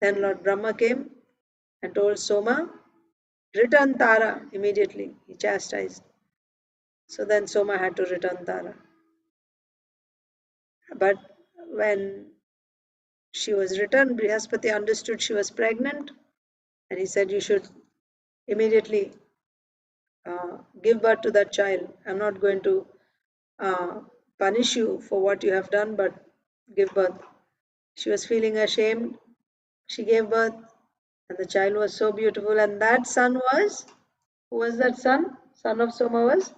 Then Lord Brahma came and told Soma, return Tara immediately. He chastised. So then Soma had to return Tara. But when she was returned, Brihaspati understood she was pregnant, and he said, you should immediately give birth to that child. I'm not going to punish you for what you have done, but give birth. She was feeling ashamed. She gave birth, and the child was so beautiful. And that son was, who was that son? Son of Soma was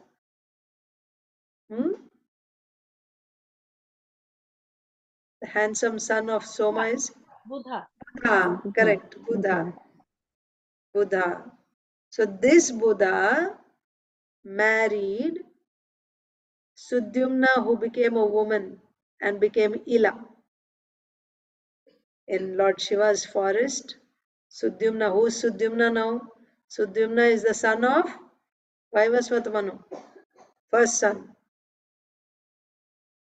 The handsome son of Soma is Buddha. Buddha. Correct. Buddha. Buddha. So this Buddha married Sudyumna, who became a woman and became Ila in Lord Shiva's forest. Sudyumna, who is Sudyumna now? Sudyumna is the son of Vaivasvata Manu, first son.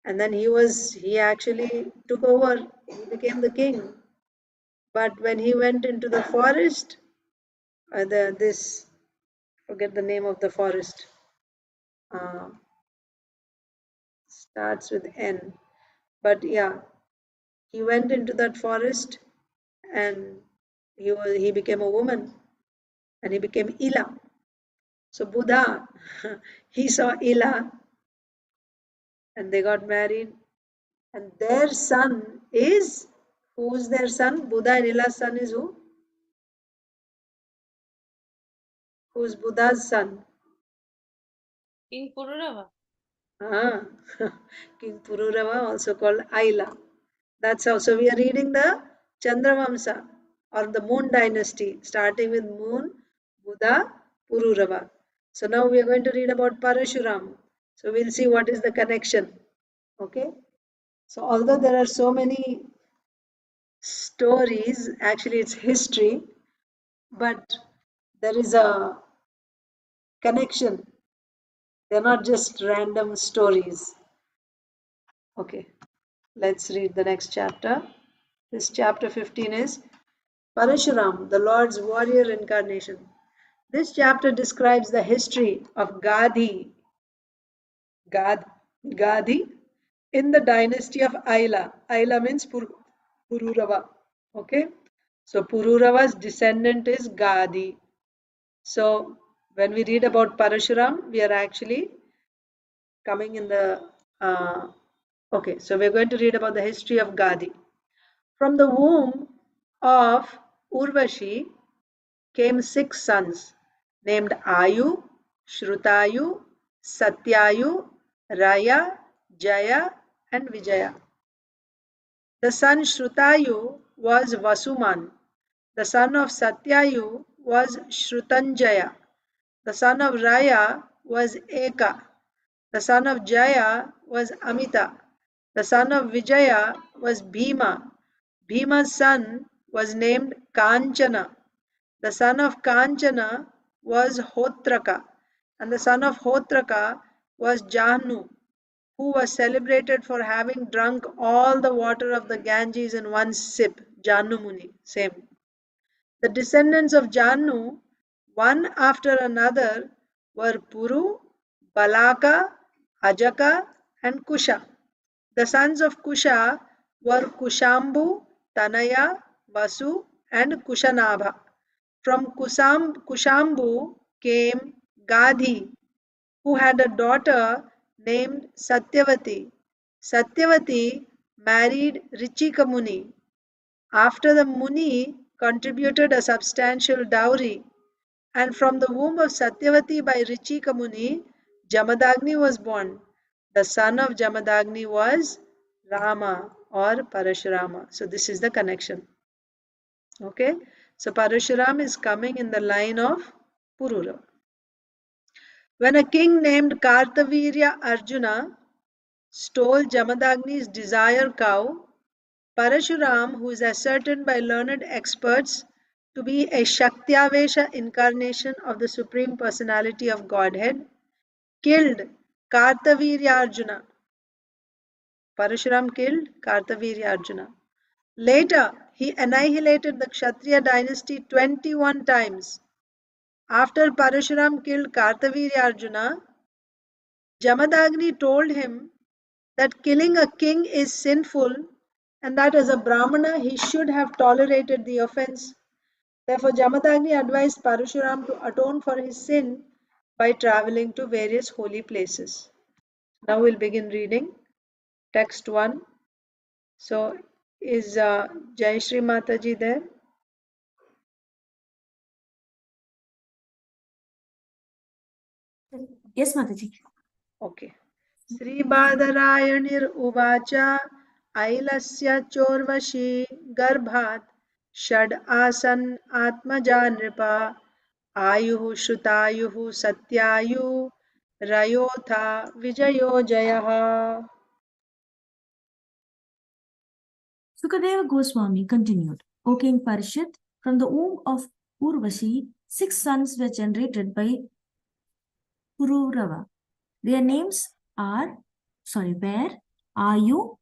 And then he actually took over, he became the king. But when he went into the forest, forget the name of the forest, starts with N. But yeah, he went into that forest and he became a woman and he became Ila. So Buddha, he saw Ila and they got married. And their son is, who's their son? Buddha and Ila's son is who? Who's Buddha's son? King Pururava. Ah, King Pururava, also called Aila. That's how. So we are reading the Chandravamsa or the Moon dynasty, starting with Moon, Buddha, Pururava. So now we are going to read about Parashuram. So we'll see what is the connection. Okay. So although there are so many stories, actually it's history, but there is a connection. They're not just random stories. Okay, let's read the next chapter. This chapter 15 is Parashuram, the Lord's warrior incarnation. This chapter describes the history of Gadi in the dynasty of Aila. Aila means Pururava. Okay, so Pururava's descendant is Gadi. So when we read about Parashuram, we are actually coming in the okay. So we're going to read about the history of Gadi. From the womb of Urvashi came 6 sons named Ayu, Shrutayu, Satyayu, Raya, Jaya, and Vijaya. The son Shrutayu was Vasuman. The son of Satyayu was Shrutanjaya. The son of Raya was Eka. The son of Jaya was Amita. The son of Vijaya was Bhima. Bhima's son was named Kanchana. The son of Kanchana was Hotraka. And the son of Hotraka was Jahnu, who was celebrated for having drunk all the water of the Ganges in one sip. Jahnu Muni, same. The descendants of Jahnu, one after another, were Puru, Balaka, Ajaka, and Kusha. The sons of Kusha were Kushambu, Tanaya, Vasu, and Kushanabha. From Kushambu came Gadhi, who had a daughter named Satyavati. Satyavati married Richika Muni. After the Muni contributed a substantial dowry, and from the womb of Satyavati by Richika Muni, Jamadagni was born. The son of Jamadagni was Rama or Parashurama. So this is the connection. Okay, so Parashuram is coming in the line of Purura. When a king named Kartavirya Arjuna stole Jamadagni's desire cow, Parashuram, who is ascertained by learned experts to be a Shaktyavesha incarnation of the Supreme Personality of Godhead, killed Kartavirya Arjuna. Parashuram killed Kartavirya Arjuna. Later, he annihilated the Kshatriya dynasty 21 times. After Parashuram killed Kartavirya Arjuna, Jamadagni told him that killing a king is sinful and that as a Brahmana he should have tolerated the offense. Therefore, Jamadagni advised Parashuram to atone for his sin by traveling to various holy places. Now we'll begin reading text 1. So, is Jayashree Mataji there? Yes, Mataji. Okay. श्रीबादरायणिर्उवाच ऐलस्य चोर्वशी गर्भात् षड् आसन् आत्मजा नृप आयुः श्रुतायुः सत्यायु रयोथा विजयो जयः. Sukadeva Goswami continued, O King Parishit, from the womb of Urvashi, 6 sons were generated by Pururava. Their names were Ayu,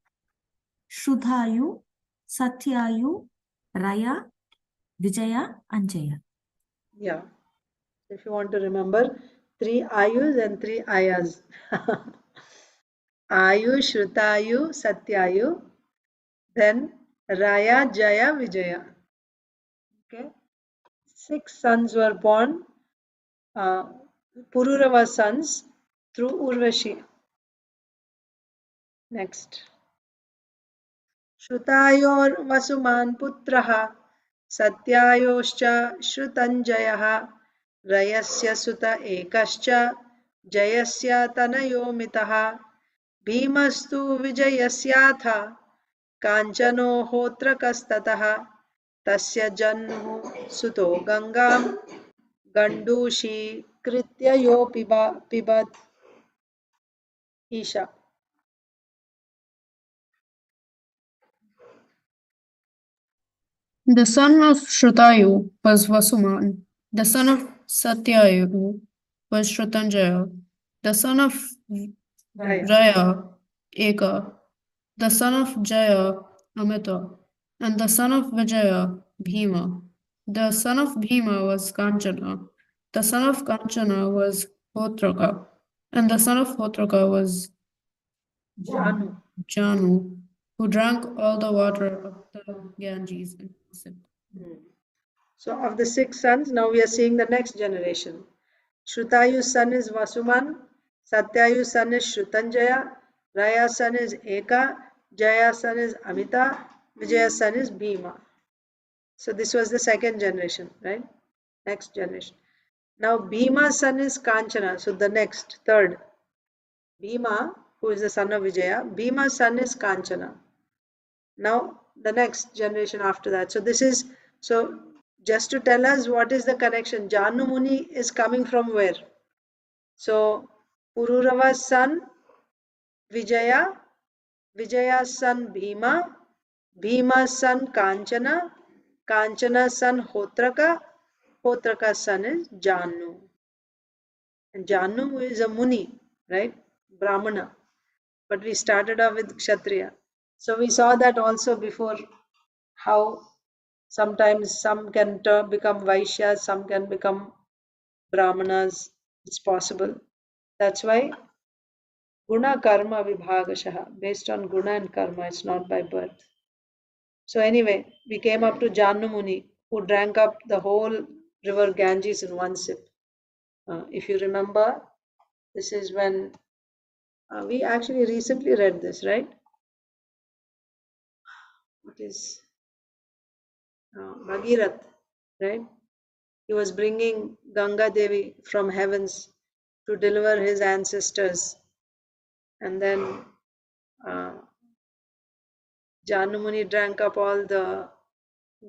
Shrudhayu, Satyayu, Raya, Vijaya, and Jaya. Yeah. If you want to remember, 3 Ayus and 3 Ayas. Ayu, Shrutayu, Satyayu, then Raya, Jaya, Vijaya. Okay. 6 sons were born, Pururava sons, through Urvashi. Next. Shrutayor Vasuman Putraha, Satyayoshcha Shrutanjayah, Rayasya Suta Ekascha, Jayasya Tanayo Mitaha, Bhimastu Vijayasyatha, Kanchano Hotrakastataha, Tasya Janmu Suto Gangam, Gandushi Kritya Yo Pibat. Isha. The son of Shrutayu was Vasuman. The son of Satyayu was Shrutanjaya. The son of Raya, Eka. The son of Jaya, Amita. And the son of Vijaya, Bhima. The son of Bhima was Kanchana. The son of Kanchana was Hotraka. And the son of Hotraka was Janu, who drank all the water of the Ganges in one sip. So of the 6 sons, now we are seeing the next generation. Shrutayu's son is Vasuman, Satyayu's son is Shrutanjaya, Raya's son is Eka, Jaya's son is Amita, Vijaya's son is Bhima. So this was the second generation, right? Next generation. Now Bhima's son is Kanchana, so the next, third. Bhima, who is the son of Vijaya, Bhima's son is Kanchana. Now the next generation after that. So this is, so just to tell us what is the connection, Janu Muni is coming from where? So Pururava's son Vijaya, Vijaya's son Bhima, Bhima's son Kanchana, Kanchana's son Hotraka, Hotraka's son is Janu. And Janu is a Muni, right? Brahmana. But we started off with Kshatriya. So we saw that also before, how sometimes some can become Vaishyas, some can become Brahmanas. It's possible. That's why Guna Karma Vibhagashaha, based on Guna and Karma, it's not by birth. So anyway, we came up to Janu Muni, who drank up the whole river Ganges in one sip. If you remember, this is when we actually recently read this, right? What is Bhagirath, right? He was bringing Ganga Devi from heavens to deliver his ancestors. And then Janu Muni drank up all the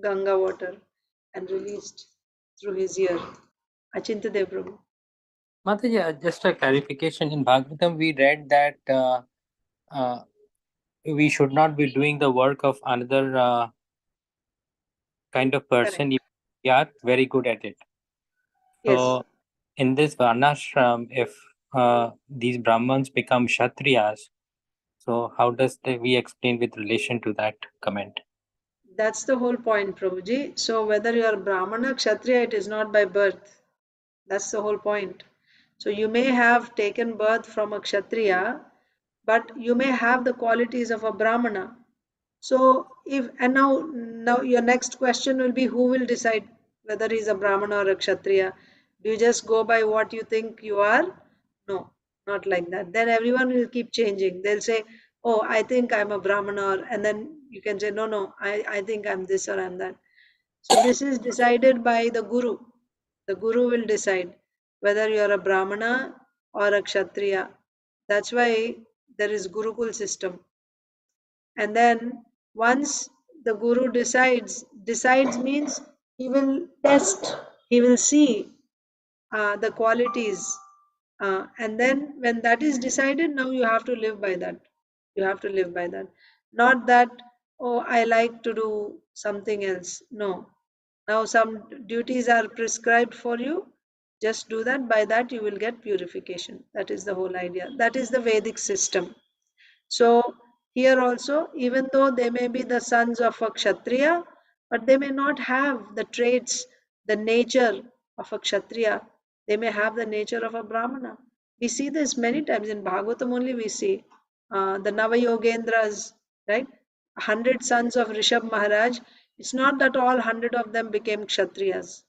Ganga water and released through his ear. Achintadev Prabhu. Mataji, just a clarification. In Bhagavatam, we read that we should not be doing the work of another kind of person if we are very good at it. So, in this Varnashram, if these Brahmins become Kshatriyas, so how does we explain with relation to that comment? That's the whole point, Prabhuji. So whether you are Brahmana, Kshatriya, it is not by birth. That's the whole point. So you may have taken birth from a Kshatriya, but you may have the qualities of a Brahmana. So if, and now your next question will be, who will decide whether he's a Brahmana or a Kshatriya? Do you just go by what you think you are? No, not like that. Then everyone will keep changing. They'll say, oh, I think I'm a Brahmana, and then you can say, no, I think I'm this or I'm that. So this is decided by the Guru. The Guru will decide whether you are a Brahmana or a Kshatriya. That's why there is Gurukul system. And then once the Guru decides means he will test, he will see the qualities. And then when that is decided, now you have to live by that. You have to live by that. Not that, oh, I like to do something else. No. Now some duties are prescribed for you. Just do that. By that you will get purification. That is the whole idea. That is the Vedic system. So here also, even though they may be the sons of a Kshatriya, but they may not have the traits, the nature of a Kshatriya. They may have the nature of a Brahmana. We see this many times in Bhagavatam only. We see the Navayogendras, right? 100 sons of Rishabh Maharaj. It's not that all 100 of them became Kshatriyas.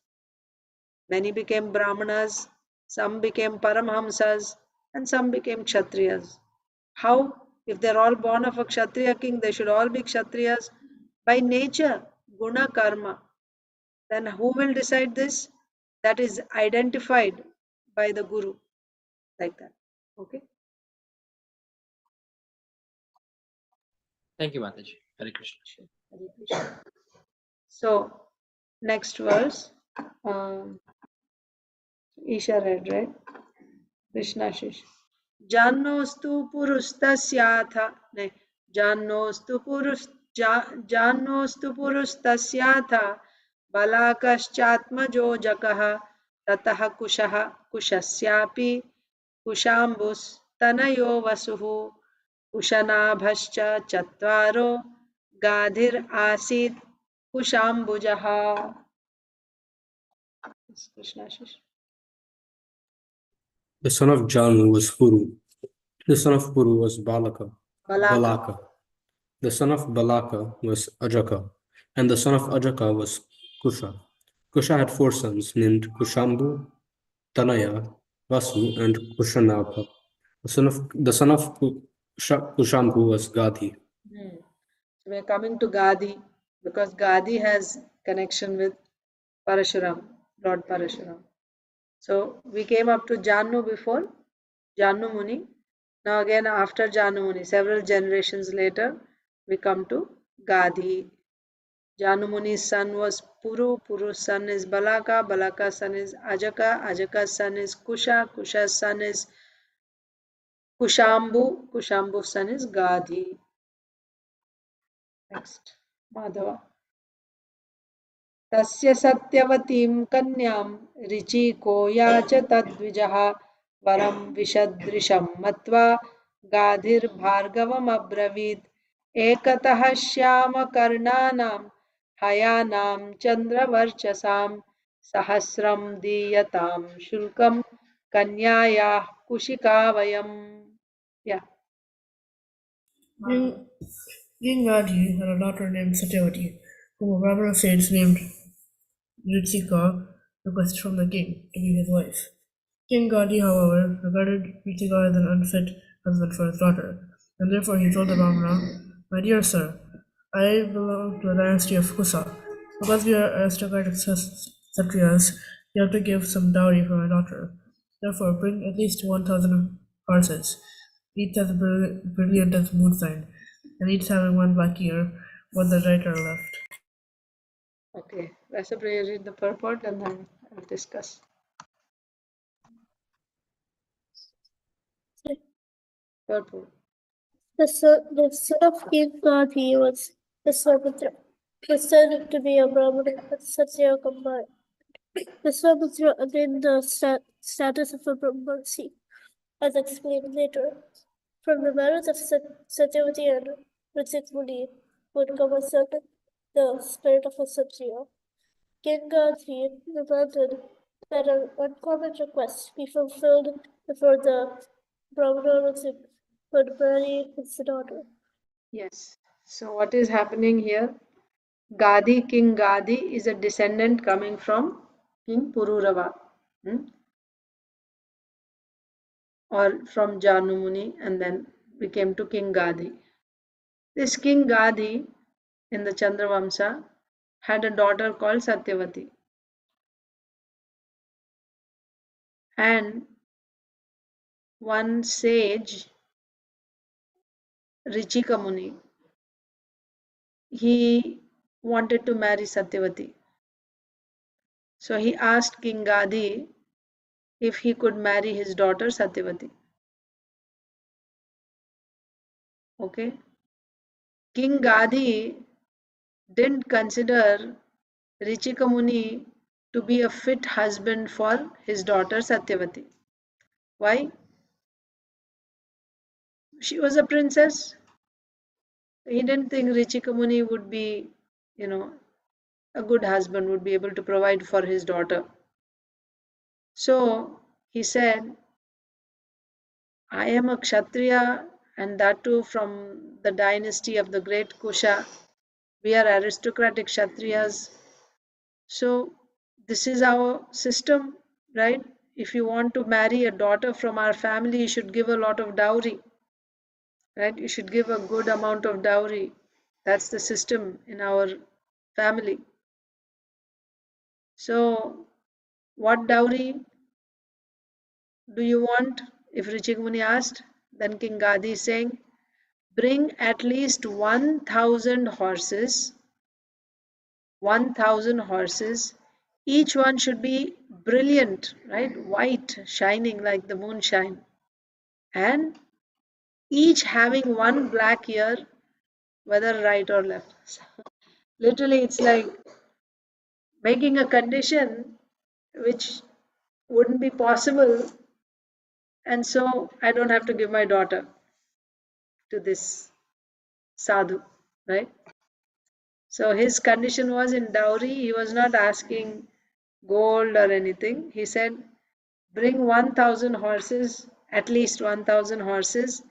Many became Brahmanas, some became Paramhamsas, and some became Kshatriyas. How? If they're all born of a Kshatriya king, they should all be Kshatriyas by nature, guna karma. Then who will decide this? That is identified by the Guru, like that. Okay. Thank you, Mataji. Hare Krishna. Hare Krishna. So, next verse. Isha read, right? Krishna Shish. Jannostu purustasyath नहीं jannostu purustasyath balakaschatmajo jakah tatah kushasyapi kushambus tanayo vasuhu kushanabhascha chatvaro gadhir asit kushambujaha. Krishna Shish. The son of Janu was Puru. The son of Puru was Balaka. The son of Balaka was Ajaka. And the son of Ajaka was Kusha. Kusha had 4 sons named Kushambu, Tanaya, Vasu, and Kushanabha. The son of Kushambu was Gadhi. So we're coming to Gadi because Gadi has connection with Parashuram, Lord Parashuram. So we came up to Janu before, Janu Muni. Now again after Janu Muni, several generations later, we come to Gadi. Janu Muni's son was Puru, Puru's son is Balaka, Balaka's son is Ajaka, Ajaka's son is Kusha, Kusha's son is Kushambu, Kushambu's son is Gadi. Next, Madhava. तस्य सत्यवतीं कन्यां ऋचिको याच तद्विजः वरं विशदृशं मत्वा गाधिर्भार्गवमब्रवीत् एकतः श्यामकर्णानां हयानां चन्द्रवर्चसां सहस्रं दीयतां शुल्कं कन्यायाः कुशिकावयम्. Yeah. King Gadhi had a daughter named Satyavati, whom a Brahmana sage named Ritika requested from the king to be his wife. King Gadhi, however, regarded Ritika as an unfit husband for his daughter, and therefore he told the Brahmana, "My dear sir, I belong to the dynasty of Kusa. Because we are aristocratic Kshatriyas, you have to give some dowry for my daughter. Therefore, bring at least 1,000 horses, each as brilliant as moonshine, and each having 1 black ear, one the right or left." Okay, Rasapriya, read the purport and then I'll discuss. Purport. The son of King Gadhi was Viswamitra, considered to be a Brahmana and Satyا combined. Viswamitra attained the status of a Brahmansi, as explained later. From the marriage of Satyavati and Ritik Muni would come a certain the spirit of a Satriya. King Gadhi demanded that an uncommon request be fulfilled before the Brahmana Ritik would marry his daughter. Yes. So what is happening here? Gadi, King Gadi is a descendant coming from King Pururava. Or from Janumuni, and then we came to King Gadi. This King Gadi in the Chandravamsa had a daughter called Satyavati. And one sage Richika Muni, he wanted to marry Satyavati. So he asked King Gadi if he could marry his daughter Satyavati. Okay. King Gadi didn't consider Richika Muni to be a fit husband for his daughter Satyavati. Why? She was a princess. He didn't think Richika Muni would be, a good husband, would be able to provide for his daughter. So he said, I am a Kshatriya, and that too from the dynasty of the great Kusha. We are aristocratic Kshatriyas. So this is our system, right? If you want to marry a daughter from our family, you should give a lot of dowry, right? You should give a good amount of dowry. That's the system in our family. So what dowry do you want? If Richik Muni asked, then King Gadi is saying, bring at least 1,000 horses. 1,000 horses. Each one should be brilliant, right? White, shining like the moonshine. And each having one black ear, whether right or left. Literally, it's like making a condition which wouldn't be possible, and so I don't have to give my daughter to this sadhu, right? So his condition was in dowry, he was not asking gold or anything. He said, bring 1,000 horses, at least 1,000 horses,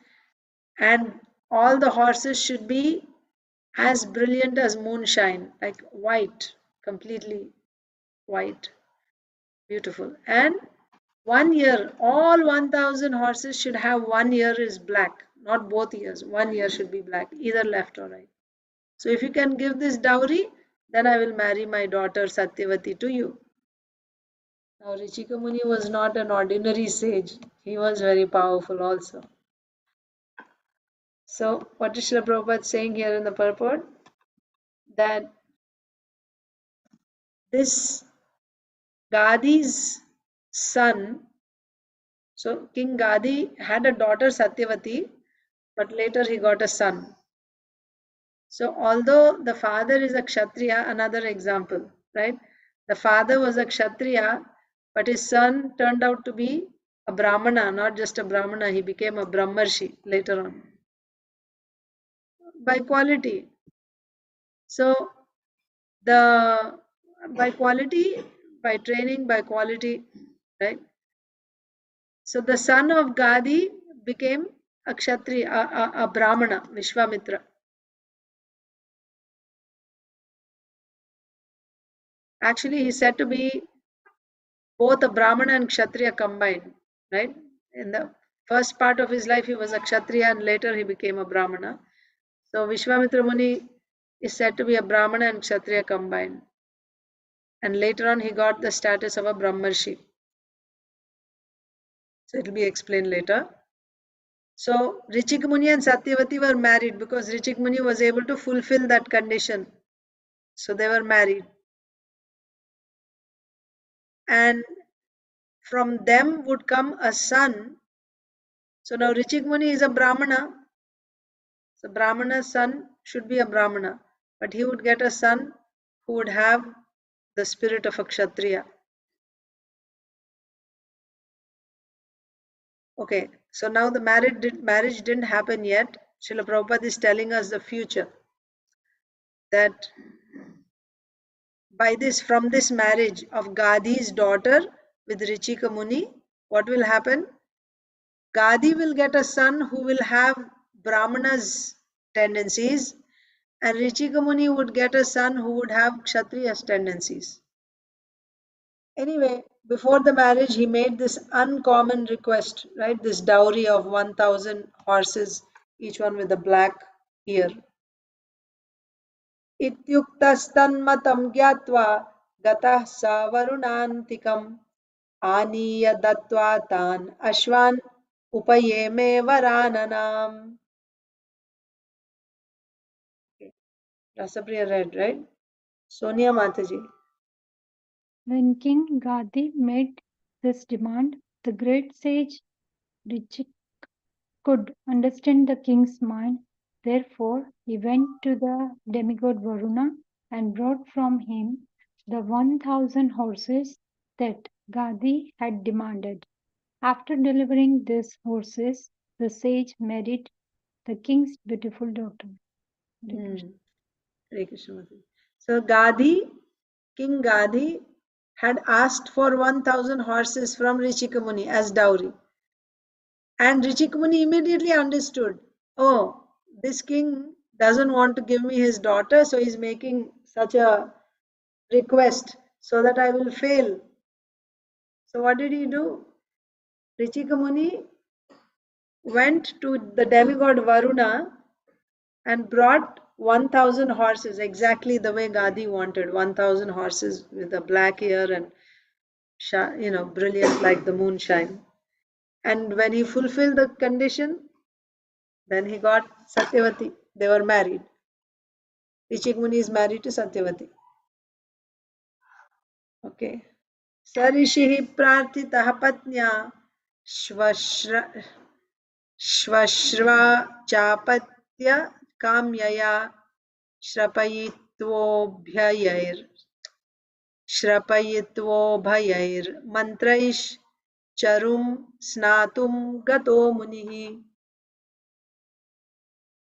and all the horses should be as brilliant as moonshine, like white, completely white, beautiful. And 1 year, all 1,000 horses should have 1 year is black, not both ears. 1 year should be black, either left or right. So if you can give this dowry, then I will marry my daughter Satyavati to you. Now Richika Muni was not an ordinary sage. He was very powerful also. So what is Srila Prabhupada saying here in the purport? That this Gadi's son, so King Gadi had a daughter Satyavati, but later he got a son. So although the father is a Kshatriya, another example, right? The father was a Kshatriya, but his son turned out to be a Brahmana, not just a Brahmana, he became a Brahmarshi later on. By quality. So by quality, by training, by quality, right? So the son of Gadi became a Kshatriya, a Brahmana, Vishwamitra. Actually, he's said to be both a Brahmana and Kshatriya combined, right? In the first part of his life, he was a Kshatriya and later he became a Brahmana. So Vishwamitra Muni is said to be a Brahmana and Kshatriya combined. And later on, he got the status of a Brahmarshi. So it will be explained later. So Richik Muni and Satyavati were married because Richik Muni was able to fulfill that condition. So they were married. And from them would come a son. So now Richik Muni is a Brahmana. So Brahmana's son should be a Brahmana. But he would get a son who would have the spirit of a Kshatriya. Okay, so now the marriage didn't happen yet. Srila Prabhupada is telling us the future. That from this marriage of Gadi's daughter with Richika Muni, what will happen? Gadi will get a son who will have Brahmana's tendencies, and Richika Muni would get a son who would have Kshatriya's tendencies. Anyway, before the marriage, he made this uncommon request, right? This dowry of 1,000 horses, each one with a black ear. Ityuktastanmatam gyatva gatah sa varunantikam आनीय दत्त्वा तान् अश्वान् उपयेमे वराननाम्. Rasapriya read, right? Sonia Mataji. When King Gadi made this demand, the great sage Richik could understand the king's mind. Therefore, he went to the demigod Varuna and brought from him the 1,000 horses that Gadi had demanded. After delivering these horses, the sage married the king's beautiful daughter. Hare Krishna. Hare Krishna Mataji. So King Gadi had asked for 1,000 horses from Rishika Muni as dowry. And Rishika Muni immediately understood, oh, this king doesn't want to give me his daughter, so he's making such a request so that I will fail. So what did he do? Rishika Muni went to the demigod Varuna and brought 1,000 horses, exactly the way Gadi wanted, 1,000 horses with a black ear and brilliant like the moonshine. And when he fulfilled the condition, then he got Satyavati. They were married. Rishik Muni is married to Satyavati. Okay. Sarishihi prarthitah patnya shvashra chapatya kamyaya श्रपयित्वोभयैर् मन्त्रैश्चरुं स्नातुं गतो मुनिः.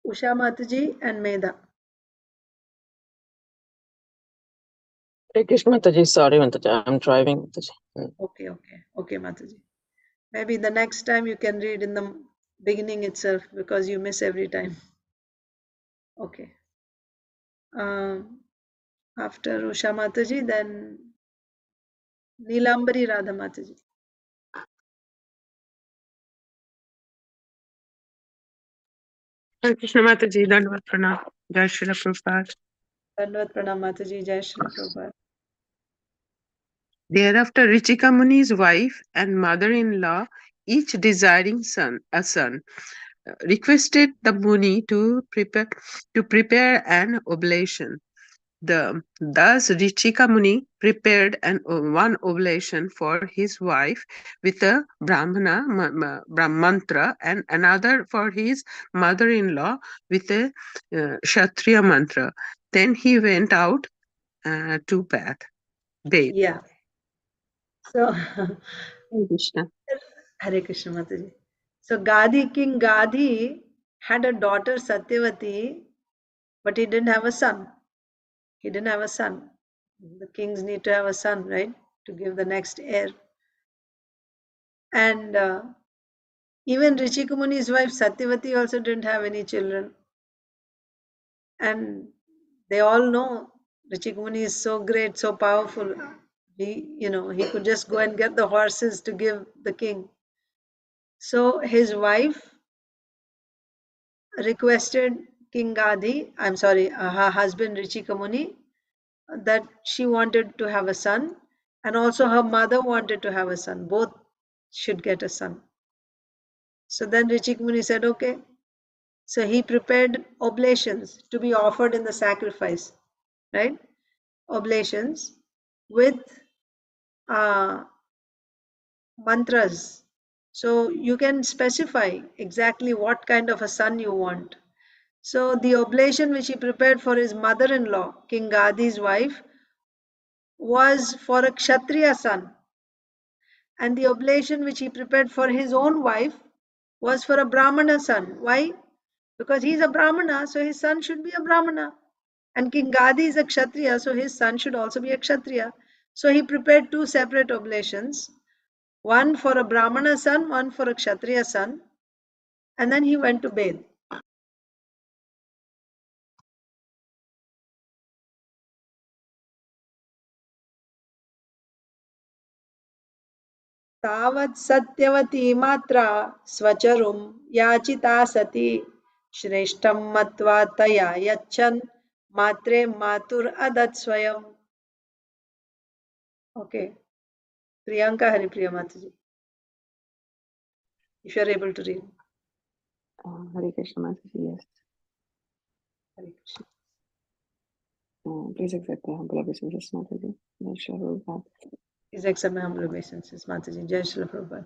Usha Mataji and Medha. Hare Krishna Mataji, sorry Mataji, I'm driving Mataji. Okay Mataji. Maybe the next time you can read in the beginning itself because you miss every time. Okay. After Usha Mataji, then Neelambari Radha Mataji. Hare Krishna Mataji, Dandavad Pranam, Jai Srila Prabhupada. Dandavad Pranam Mataji, Jai Srila Prabhupada. Thereafter, Richika Muni's wife and mother-in-law, each desiring a son, requested the Muni to prepare an oblation. Thus Richika Muni prepared one oblation for his wife with a Brahmana mantra and another for his mother-in-law with a Kshatriya mantra. Then he went out to bathe. Yeah. So Hare Krishna. Hare Krishna Mataji. So King Gadi had a daughter Satyavati, but he didn't have a son. He didn't have a son. The kings need to have a son, right? To give the next heir. And even Rishika Muni's wife Satyavati also didn't have any children. And they all know Rishika Muni is so great, so powerful. He could just go and get the horses to give the king. So his wife requested King Gadi, her husband Richika Muni, that she wanted to have a son, and also her mother wanted to have a son. Both should get a son. So then Richika Muni said, okay. So he prepared oblations to be offered in the sacrifice, right? Oblations with mantras. So you can specify exactly what kind of a son you want. So the oblation which he prepared for his mother-in-law, King Gadi's wife, was for a Kshatriya son. And the oblation which he prepared for his own wife was for a Brahmana son. Why? Because he's a Brahmana, so his son should be a Brahmana. And King Gadi is a Kshatriya, so his son should also be a Kshatriya. So he prepared two separate oblations, one for a Brahmana son, one for a Kshatriya son, and then he went to bathe. तावत् सत्यवती मात्रा स्वचरुं याचिता सती श्रेष्ठं मत्वा तया यच्छन् मात्रे मातुर अदत् स्वयं. Okay. Priyanka Haripriya Mataji, if you are able to read. Hare Krishna Mataji, yes. Hare Krishna. Please accept the humble obeisances, Mataji. Jai Shri Prabhupada. Please accept my humble obeisances, Mataji. Jai Shri Prabhupada.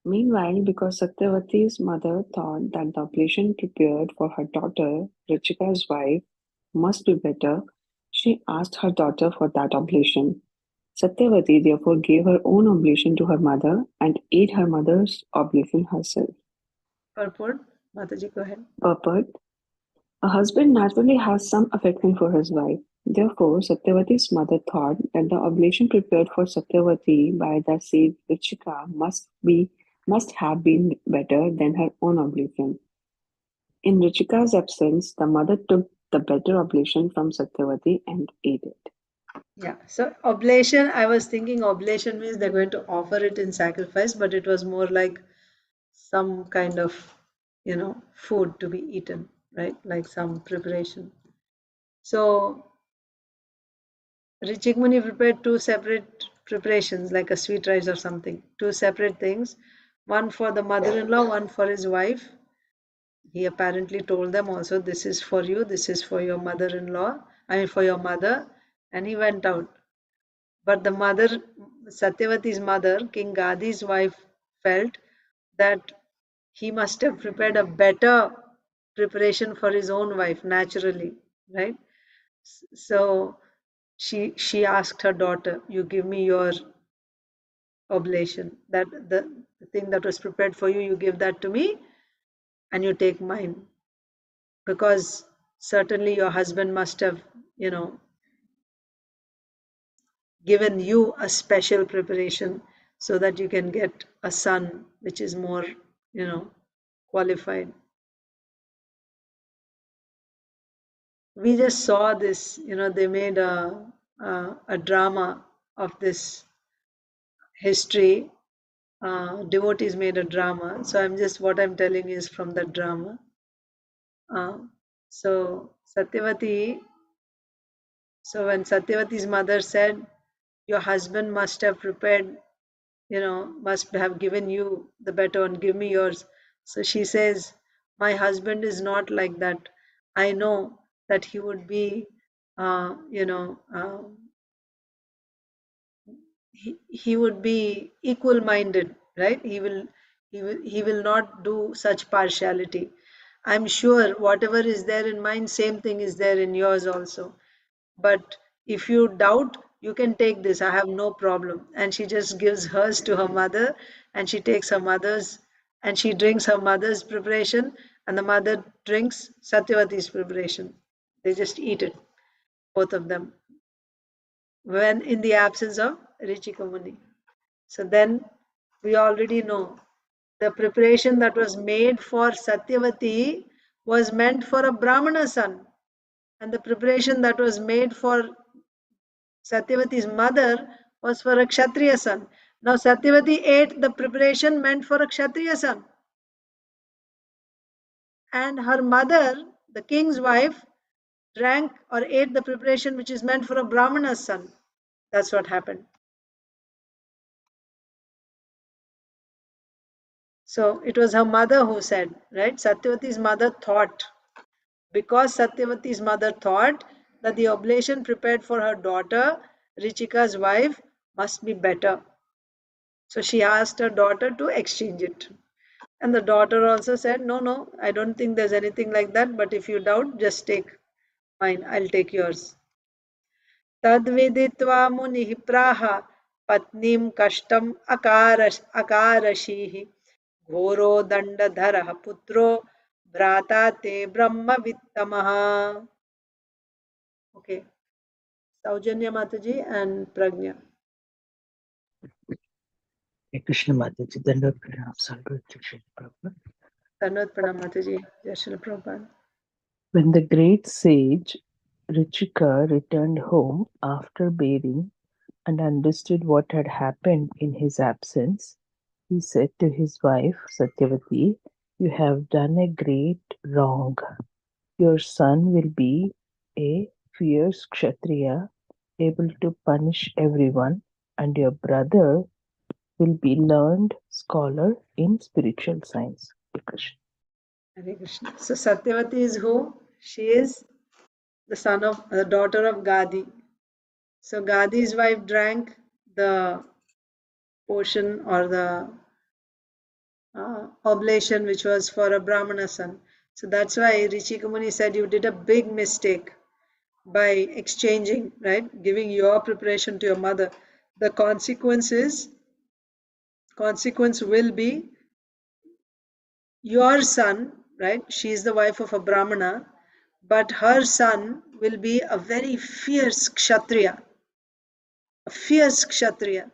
Meanwhile, because Satyavati's mother thought that the oblation prepared for her daughter, Richika's wife, must be better, she asked her daughter for that oblation. Satyavati therefore gave her own oblation to her mother and ate her mother's oblation herself. Purport, Mataji, go ahead. Purport: a husband naturally has some affection for his wife. Therefore, Satyavati's mother thought that the oblation prepared for Satyavati by the sage Richika must have been better than her own oblation. In Richika's absence, the mother took the better oblation from Satyavati and ate it. Yeah, so oblation, I was thinking oblation means they're going to offer it in sacrifice, but it was more like some kind of, food to be eaten, right? Like some preparation. So Richik Muni prepared two separate preparations, like a sweet rice or something, two separate things, one for the mother-in-law, one for his wife. He apparently told them also, this is for you, this is for your mother-in-law, for your mother, and he went out. But the mother, Satyavati's mother, King Gadi's wife, felt that he must have prepared a better preparation for his own wife, naturally, right? So she asked her daughter, you give me your oblation, that the thing that was prepared for you, you give that to me and you take mine, because certainly your husband must have given you a special preparation so that you can get a son which is more qualified. We just saw this, they made a drama of this history. Devotees made a drama, so what I'm telling is from the drama. So when Satyavati's mother said, your husband must have prepared, must have given you the better one, give me yours. So she says, my husband is not like that. I know that he would be, he would be equal minded, right? He will not do such partiality. I'm sure whatever is there in mine, same thing is there in yours also. But if you doubt, you can take this, I have no problem. And she just gives hers to her mother, and she takes her mother's, and she drinks her mother's preparation, and the mother drinks Satyavati's preparation. They just eat it, both of them, when in the absence of Richika Muni. So then we already know the preparation that was made for Satyavati was meant for a Brahmana son, and the preparation that was made for Satyavati's mother was for a Kshatriya son. Now Satyavati ate the preparation meant for a Kshatriya son, and her mother, the king's wife, drank or ate the preparation which is meant for a Brahmana's son. That's what happened. So it was her mother who said, right? Satyavati's mother thought, because Satyavati's mother thought that the oblation prepared for her daughter, Richika's wife, must be better. So she asked her daughter to exchange it. And the daughter also said, no, I don't think there's anything like that, but if you doubt, just take mine, I'll take yours. Tadviditva munihi praha patnim kashtam akarashihi ghoro dandadharah putro bhrata te brahma vittamaha. Okay. Saujanya Mataji and Pragnya. Krishna Mataji, Dandavad Pranam, Sadhguru Shri Prabhupada. Dandavad Pranam Mataji, Jai Shri Prabhupada. When the great sage Richika returned home after bathing and understood what had happened in his absence, he said to his wife Satyavati, you have done a great wrong. Your son will be a fierce Kshatriya, able to punish everyone, and your brother will be learned scholar in spiritual science. Hare Krishna. Hare Krishna. So Satyavati is who? She is the daughter of Gadi. So Gadi's wife drank the potion or the oblation which was for a Brahmana son. So that's why Rishika Muni said you did a big mistake by exchanging, right? Giving your preparation to your mother. The consequence will be your son, right? She is the wife of a Brahmana, but her son will be a very fierce Kshatriya. A fierce Kshatriya.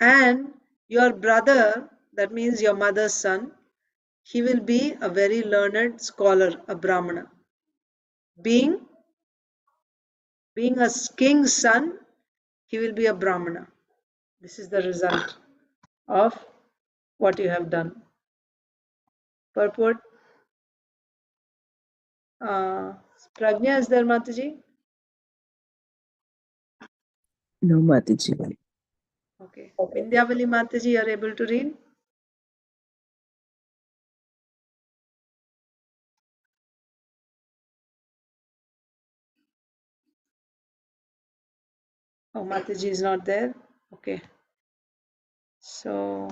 And your brother, that means your mother's son, he will be a very learned scholar, a Brahmana. Being a king's son, he will be a Brahmana. This is the result of what you have done. Purport. Pragnya, is there, Mataji? No, Mataji. Okay. Vindhyavali Mataji, you are able to read? Oh, Mataji is not there. Okay. So,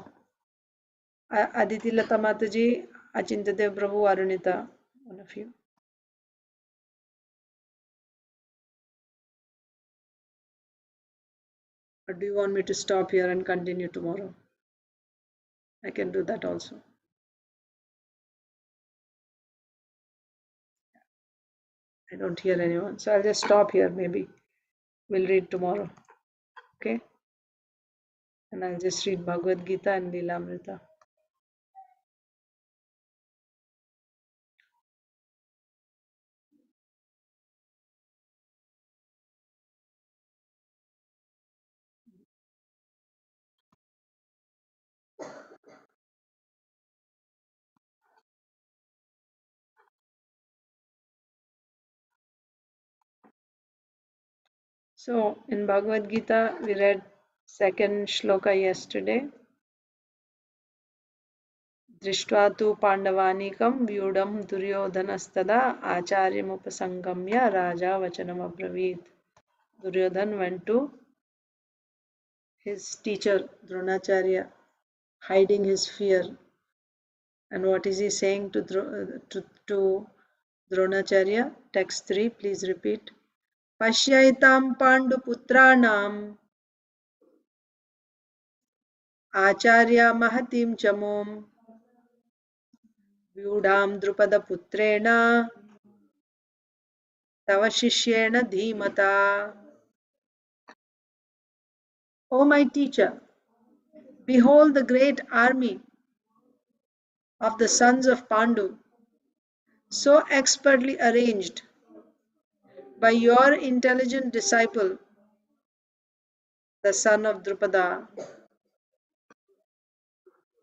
Aditi Lata Mataji, Achintadev Prabhu, Arunita, one of you. Or do you want me to stop here and continue tomorrow? I can do that also. I don't hear anyone. So I'll just stop here maybe. We'll read tomorrow. Okay? And I'll just read Bhagavad Gita and Lilamrita. So in Bhagavad Gita, we read second shloka yesterday. Drishtva tu Pandavanikam vyudam Duryodhanastada Acharyamupasangamya Raja Vachanam Abravit. Duryodhan went to his teacher Dronacharya, hiding his fear. And what is he saying to Dronacharya? Text 3, please repeat. Pashyaitam Panduputranam Acharya Mahatim Chamom Vyudam Drupada Putrena Tava Shishyena Dhimata. O my teacher, behold the great army of the sons of Pandu, so expertly arranged by your intelligent disciple, the son of Drupada.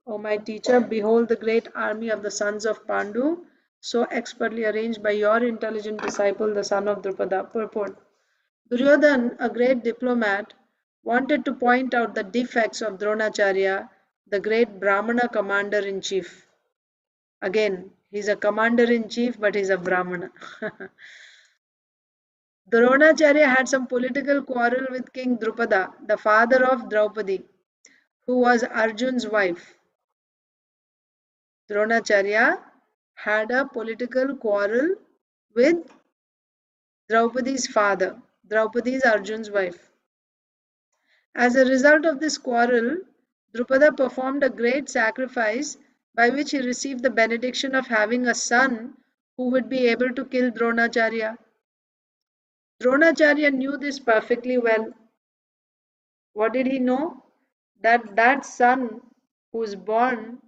O my teacher, behold the great army of the sons of Pandu, so expertly arranged by your intelligent disciple, the son of Drupada. Purport. Duryodhan, a great diplomat, wanted to point out the defects of Dronacharya, the great Brahmana commander-in-chief. Again, he's a commander-in-chief, but he's a Brahmana. Dronacharya had some political quarrel with King Drupada, the father of Draupadi, who was Arjun's wife. Dronacharya had a political quarrel with Draupadi's father. Draupadi is Arjun's wife. As a result of this quarrel, Drupada performed a great sacrifice by which he received the benediction of having a son who would be able to kill Dronacharya. Dronacharya knew this perfectly well. What did he know? That son who is born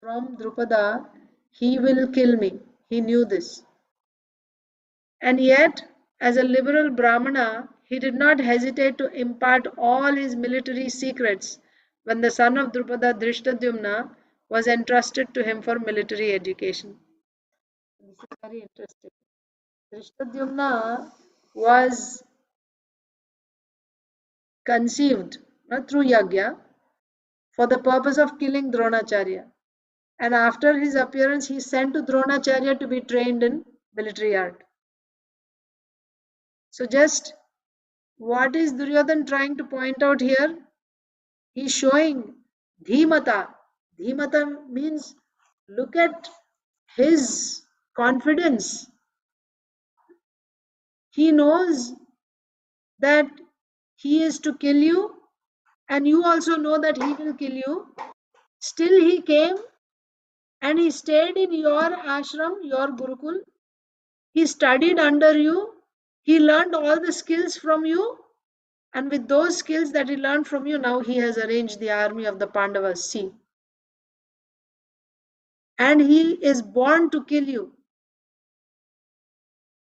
from Drupada, he will kill me. He knew this. And yet, as a liberal Brahmana, he did not hesitate to impart all his military secrets when the son of Drupada, Drishtadyumna, was entrusted to him for military education. This is very interesting. Drishtadyumna was conceived through Yagya for the purpose of killing Dronacharya. And after his appearance, he sent to Dronacharya to be trained in military art. So just what is Duryodhan trying to point out here? He's showing dhimata. Dhimata means look at his confidence. He knows that he is to kill you, and you also know that he will kill you. Still he came and he stayed in your ashram, your Gurukul. He studied under you. He learned all the skills from you. And with those skills that he learned from you, now he has arranged the army of the Pandavas. See. And he is born to kill you.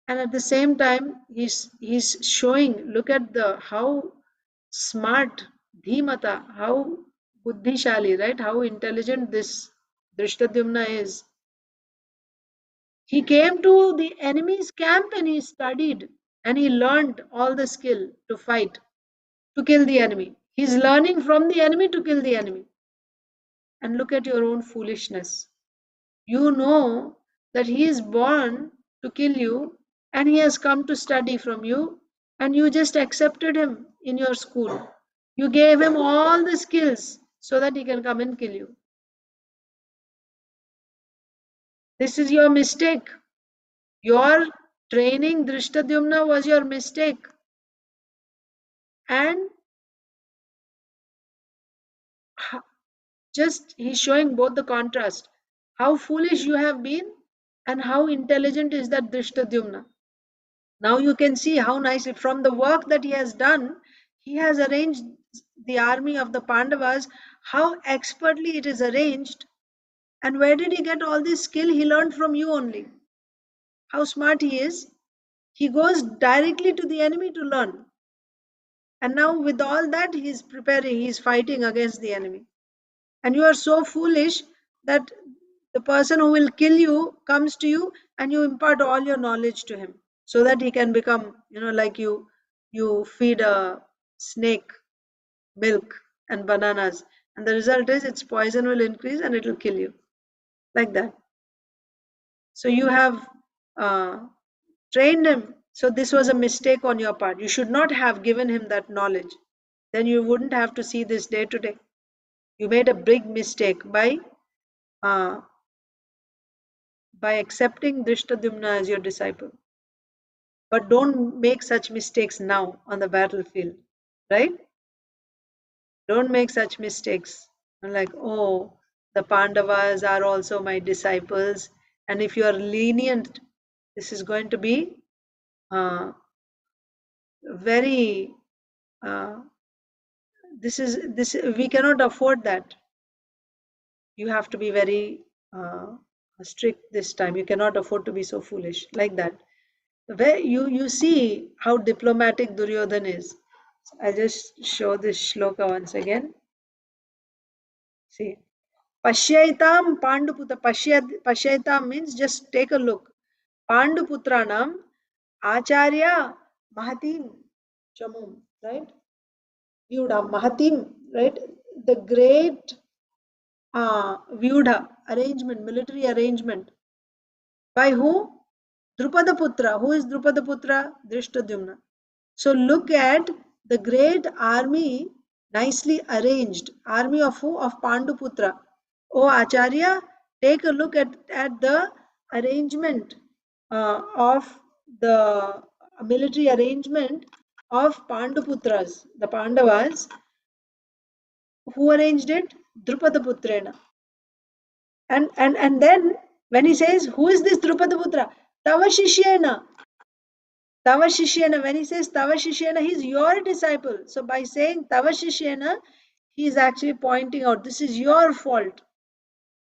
And at the same time, he's showing, look at the how smart, dhimata, how buddhishali, right? How intelligent this Drishtadyumna is. He came to the enemy's camp and he studied and he learned all the skill to fight, to kill the enemy. He's learning from the enemy to kill the enemy. And look at your own foolishness. You know that he is born to kill you and he has come to study from you, and you just accepted him in your school. You gave him all the skills so that he can come and kill you. This is your mistake. Your training Drishtadyumna was your mistake. And just he's showing both the contrast. How foolish you have been and how intelligent is that Drishtadyumna. Now you can see how nicely from the work that he has done, he has arranged the army of the Pandavas, how expertly it is arranged. And where did he get all this skill? He learned from you only. How smart he is. He goes directly to the enemy to learn. And now with all that, he's preparing, he's fighting against the enemy. And you are so foolish that the person who will kill you comes to you and you impart all your knowledge to him so that he can become, like you feed a snake milk and bananas, and the result is its poison will increase and it will kill you, like that. So you have trained him. So this was a mistake on your part. You should not have given him that knowledge. Then you wouldn't have to see this day today. You made a big mistake by accepting Drishtadyumna as your disciple. But don't make such mistakes now on the battlefield, right? Don't make such mistakes. Like, oh, the Pandavas are also my disciples, and if you are lenient, this is going to be very. This we cannot afford that. You have to be very strict this time. You cannot afford to be so foolish like that. Where you see how diplomatic Duryodhan is. I just show this shloka once again. See, Pashyaitam Panduputra. Pashyaitam means just take a look. Panduputranam Acharya Mahatim Chamum, right? Vyudha Mahatim, right? The great Vyudha arrangement, military arrangement. By who? Drupadaputra. Who is Drupadaputra? Drishtadyumna. So look at the great army, nicely arranged. Army of who? Of Panduputra. Oh Acharya, take a look at the arrangement of the military arrangement of Panduputras, the Pandavas. Who arranged it? Drupadaputrena. And then when he says, who is this Drupadaputra? Tava Shishyena. Tava Shishyena, when he says Tava Shishyena, he's your disciple. So by saying Tava Shishyena, he is actually pointing out, this is your fault.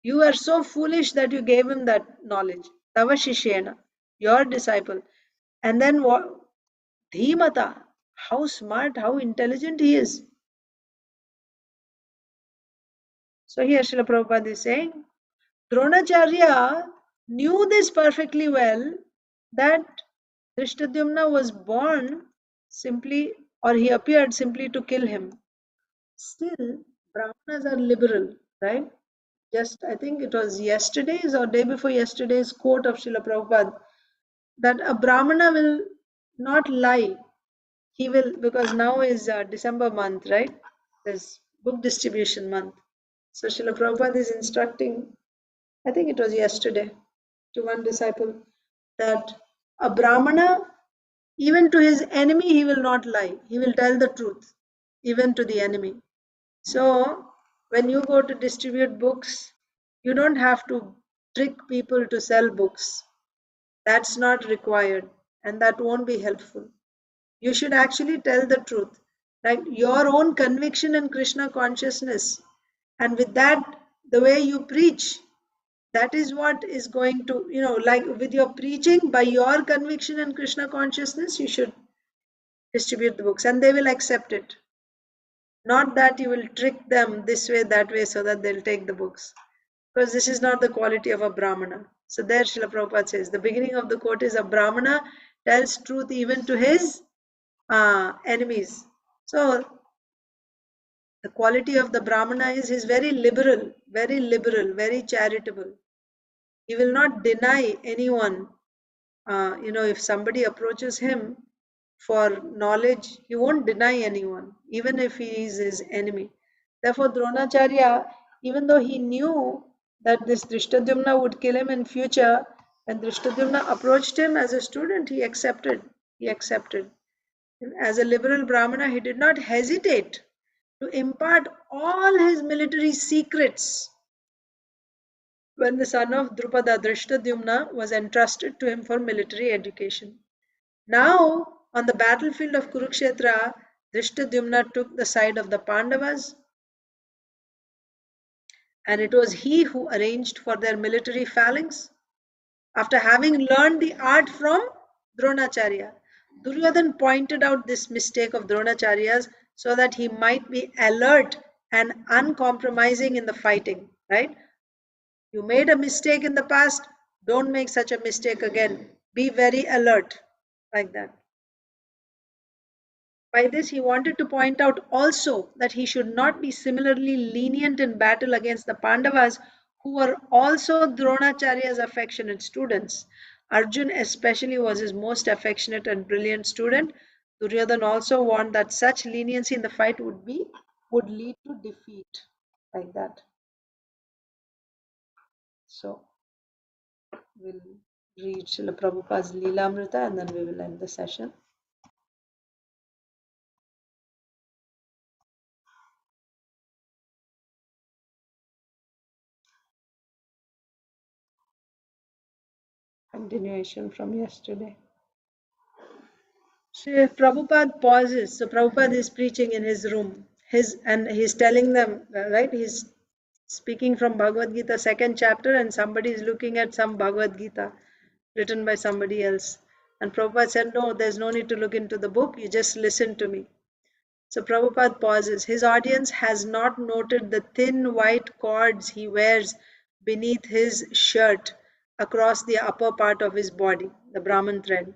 You are so foolish that you gave him that knowledge. Tava Shishyena, your disciple. And then what? Dhimata, how smart, how intelligent he is. So here Srila Prabhupada is saying, Dronacharya knew this perfectly well, that Drishtadyumna was born simply, or he appeared simply to kill him. Still, Brahmanas are liberal, right? Just, I think it was yesterday's or day before yesterday's quote of Srila Prabhupada. that a Brahmana will not lie. He will, because now is December month, right? There's book distribution month. So Srila Prabhupada is instructing, I think it was yesterday, to one disciple, that a Brahmana, even to his enemy, he will not lie. He will tell the truth, even to the enemy. So when you go to distribute books, you don't have to trick people to sell books. That's not required, and that won't be helpful. You should actually tell the truth, like your own conviction in Krishna consciousness. And with that, the way you preach, that is what is going to, like with your preaching, by your conviction in Krishna consciousness, you should distribute the books and they will accept it. Not that you will trick them this way, that way, so that they'll take the books. Because this is not the quality of a Brahmana. So there Srila Prabhupada says, the beginning of the quote is, a Brahmana tells truth even to his enemies. So the quality of the Brahmana is he's very liberal, very charitable. He will not deny anyone. If somebody approaches him for knowledge, he won't deny anyone, even if he is his enemy. Therefore, Dronacharya, even though he knew that this Drishtadyumna would kill him in future, when Drishtadyumna approached him as a student, he accepted. He accepted. As a liberal Brahmana, he did not hesitate to impart all his military secrets when the son of Drupada, Drishtadyumna, was entrusted to him for military education. Now, on the battlefield of Kurukshetra, Drishtadyumna took the side of the Pandavas, and it was he who arranged for their military phalanx. After having learned the art from Dronacharya, Duryodhan pointed out this mistake of Dronacharya's so that he might be alert and uncompromising in the fighting, right? You made a mistake in the past, don't make such a mistake again. Be very alert, like that. By this, he wanted to point out also that he should not be similarly lenient in battle against the Pandavas, who were also Dronacharya's affectionate students. Arjun especially was his most affectionate and brilliant student. Duryodhan also warned that such leniency in the fight would lead to defeat, like that. So we'll read Srila Prabhupada's Leelamrita and then we will end the session. Continuation from yesterday. So Prabhupada pauses. So Prabhupada is preaching in his room. And he's telling them, right? He's speaking from Bhagavad Gita, 2nd chapter, and somebody is looking at some Bhagavad Gita written by somebody else. And Prabhupada said, no, there's no need to look into the book. You just listen to me. So Prabhupada pauses. His audience has not noted the thin white cords he wears beneath his shirt across the upper part of his body, the Brahman thread.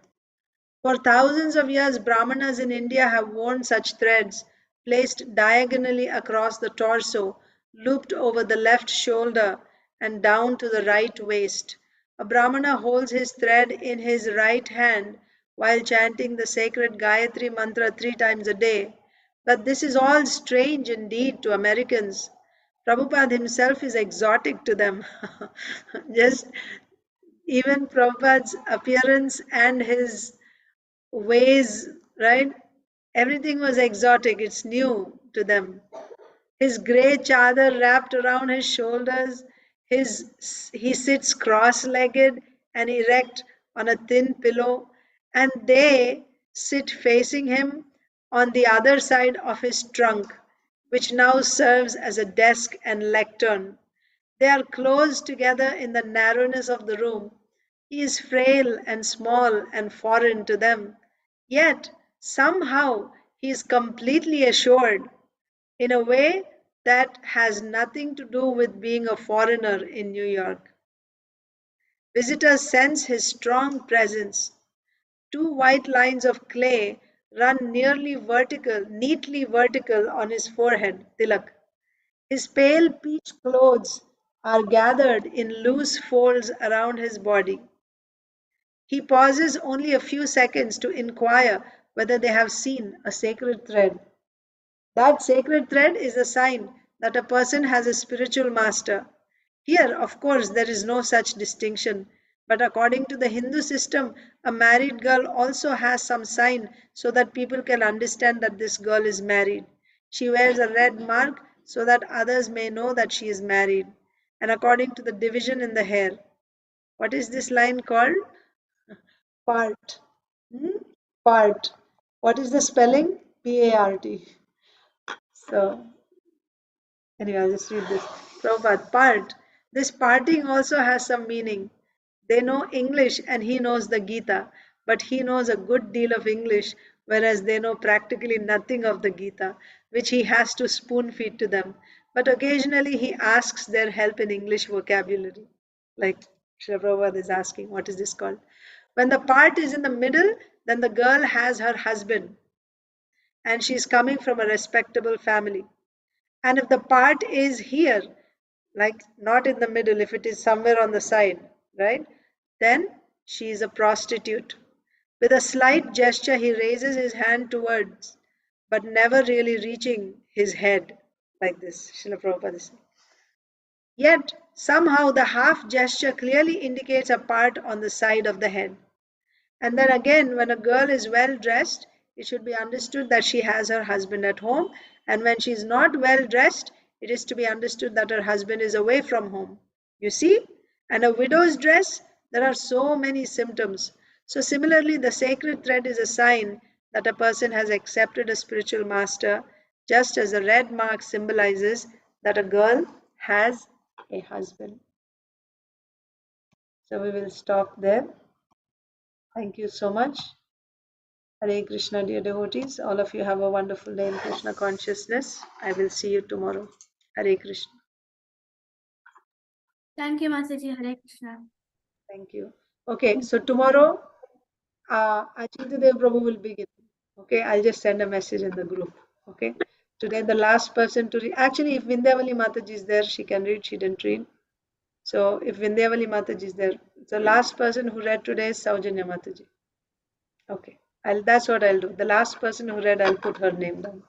For thousands of years, Brahmanas in India have worn such threads placed diagonally across the torso, looped over the left shoulder, and down to the right waist. A Brahmana holds his thread in his right hand while chanting the sacred Gayatri mantra 3 times a day. But this is all strange indeed to Americans. Prabhupada himself is exotic to them. Just even Prabhupada's appearance and his ways, right? Everything was exotic, it's new to them. His grey chadar wrapped around his shoulders, he sits cross-legged and erect on a thin pillow, and they sit facing him on the other side of his trunk, which now serves as a desk and lectern. They are close together in the narrowness of the room. He is frail and small and foreign to them. Yet, somehow, he is completely assured in a way that has nothing to do with being a foreigner in New York. Visitors sense his strong presence. 2 white lines of clay run neatly vertical on his forehead, tilak. His pale peach clothes are gathered in loose folds around his body. He pauses only a few seconds to inquire whether they have seen a sacred thread. That sacred thread is a sign that a person has a spiritual master. Here, of course, there is no such distinction. But according to the Hindu system, a married girl also has some sign so that people can understand that this girl is married. She wears a red mark so that others may know that she is married. And according to the division in the hair, what is this line called? Part. Part. What is the spelling? P-A-R-T. So, anyway, I'll just read this. Prabhupada, part. This parting also has some meaning. They know English and he knows the Gita, but he knows a good deal of English, whereas they know practically nothing of the Gita, which he has to spoon feed to them. But occasionally he asks their help in English vocabulary. Like Srila Prabhupada is asking, what is this called? When the part is in the middle, then the girl has her husband and she is coming from a respectable family. And if the part is here, like not in the middle, if it is somewhere on the side, right, then she is a prostitute. With a slight gesture, he raises his hand towards, but never really reaching his head, like this. Srila Prabhupada is saying. Yet, somehow, the half gesture clearly indicates a part on the side of the head. And then again, when a girl is well dressed, it should be understood that she has her husband at home. And when she is not well dressed, it is to be understood that her husband is away from home. You see? And a widow's dress, there are so many symptoms. So, similarly, the sacred thread is a sign that a person has accepted a spiritual master, just as a red mark symbolizes that a girl has a husband. So, we will stop there. Thank you so much. Hare Krishna, dear devotees. All of you have a wonderful day in Krishna consciousness. I will see you tomorrow. Hare Krishna. Thank you, Mataji. Hare Krishna. Thank you. Okay, so tomorrow, Achintadev Prabhu will begin. Okay, I'll just send a message in the group. Okay, today the last person to read. Actually, if Vindhyavali Mataji is there, she can read. She didn't read. So if Vindhyavali Mataji is there, the last person who read today is Saujanya Mataji. Okay, that's what I'll do. The last person who read, I'll put her name down.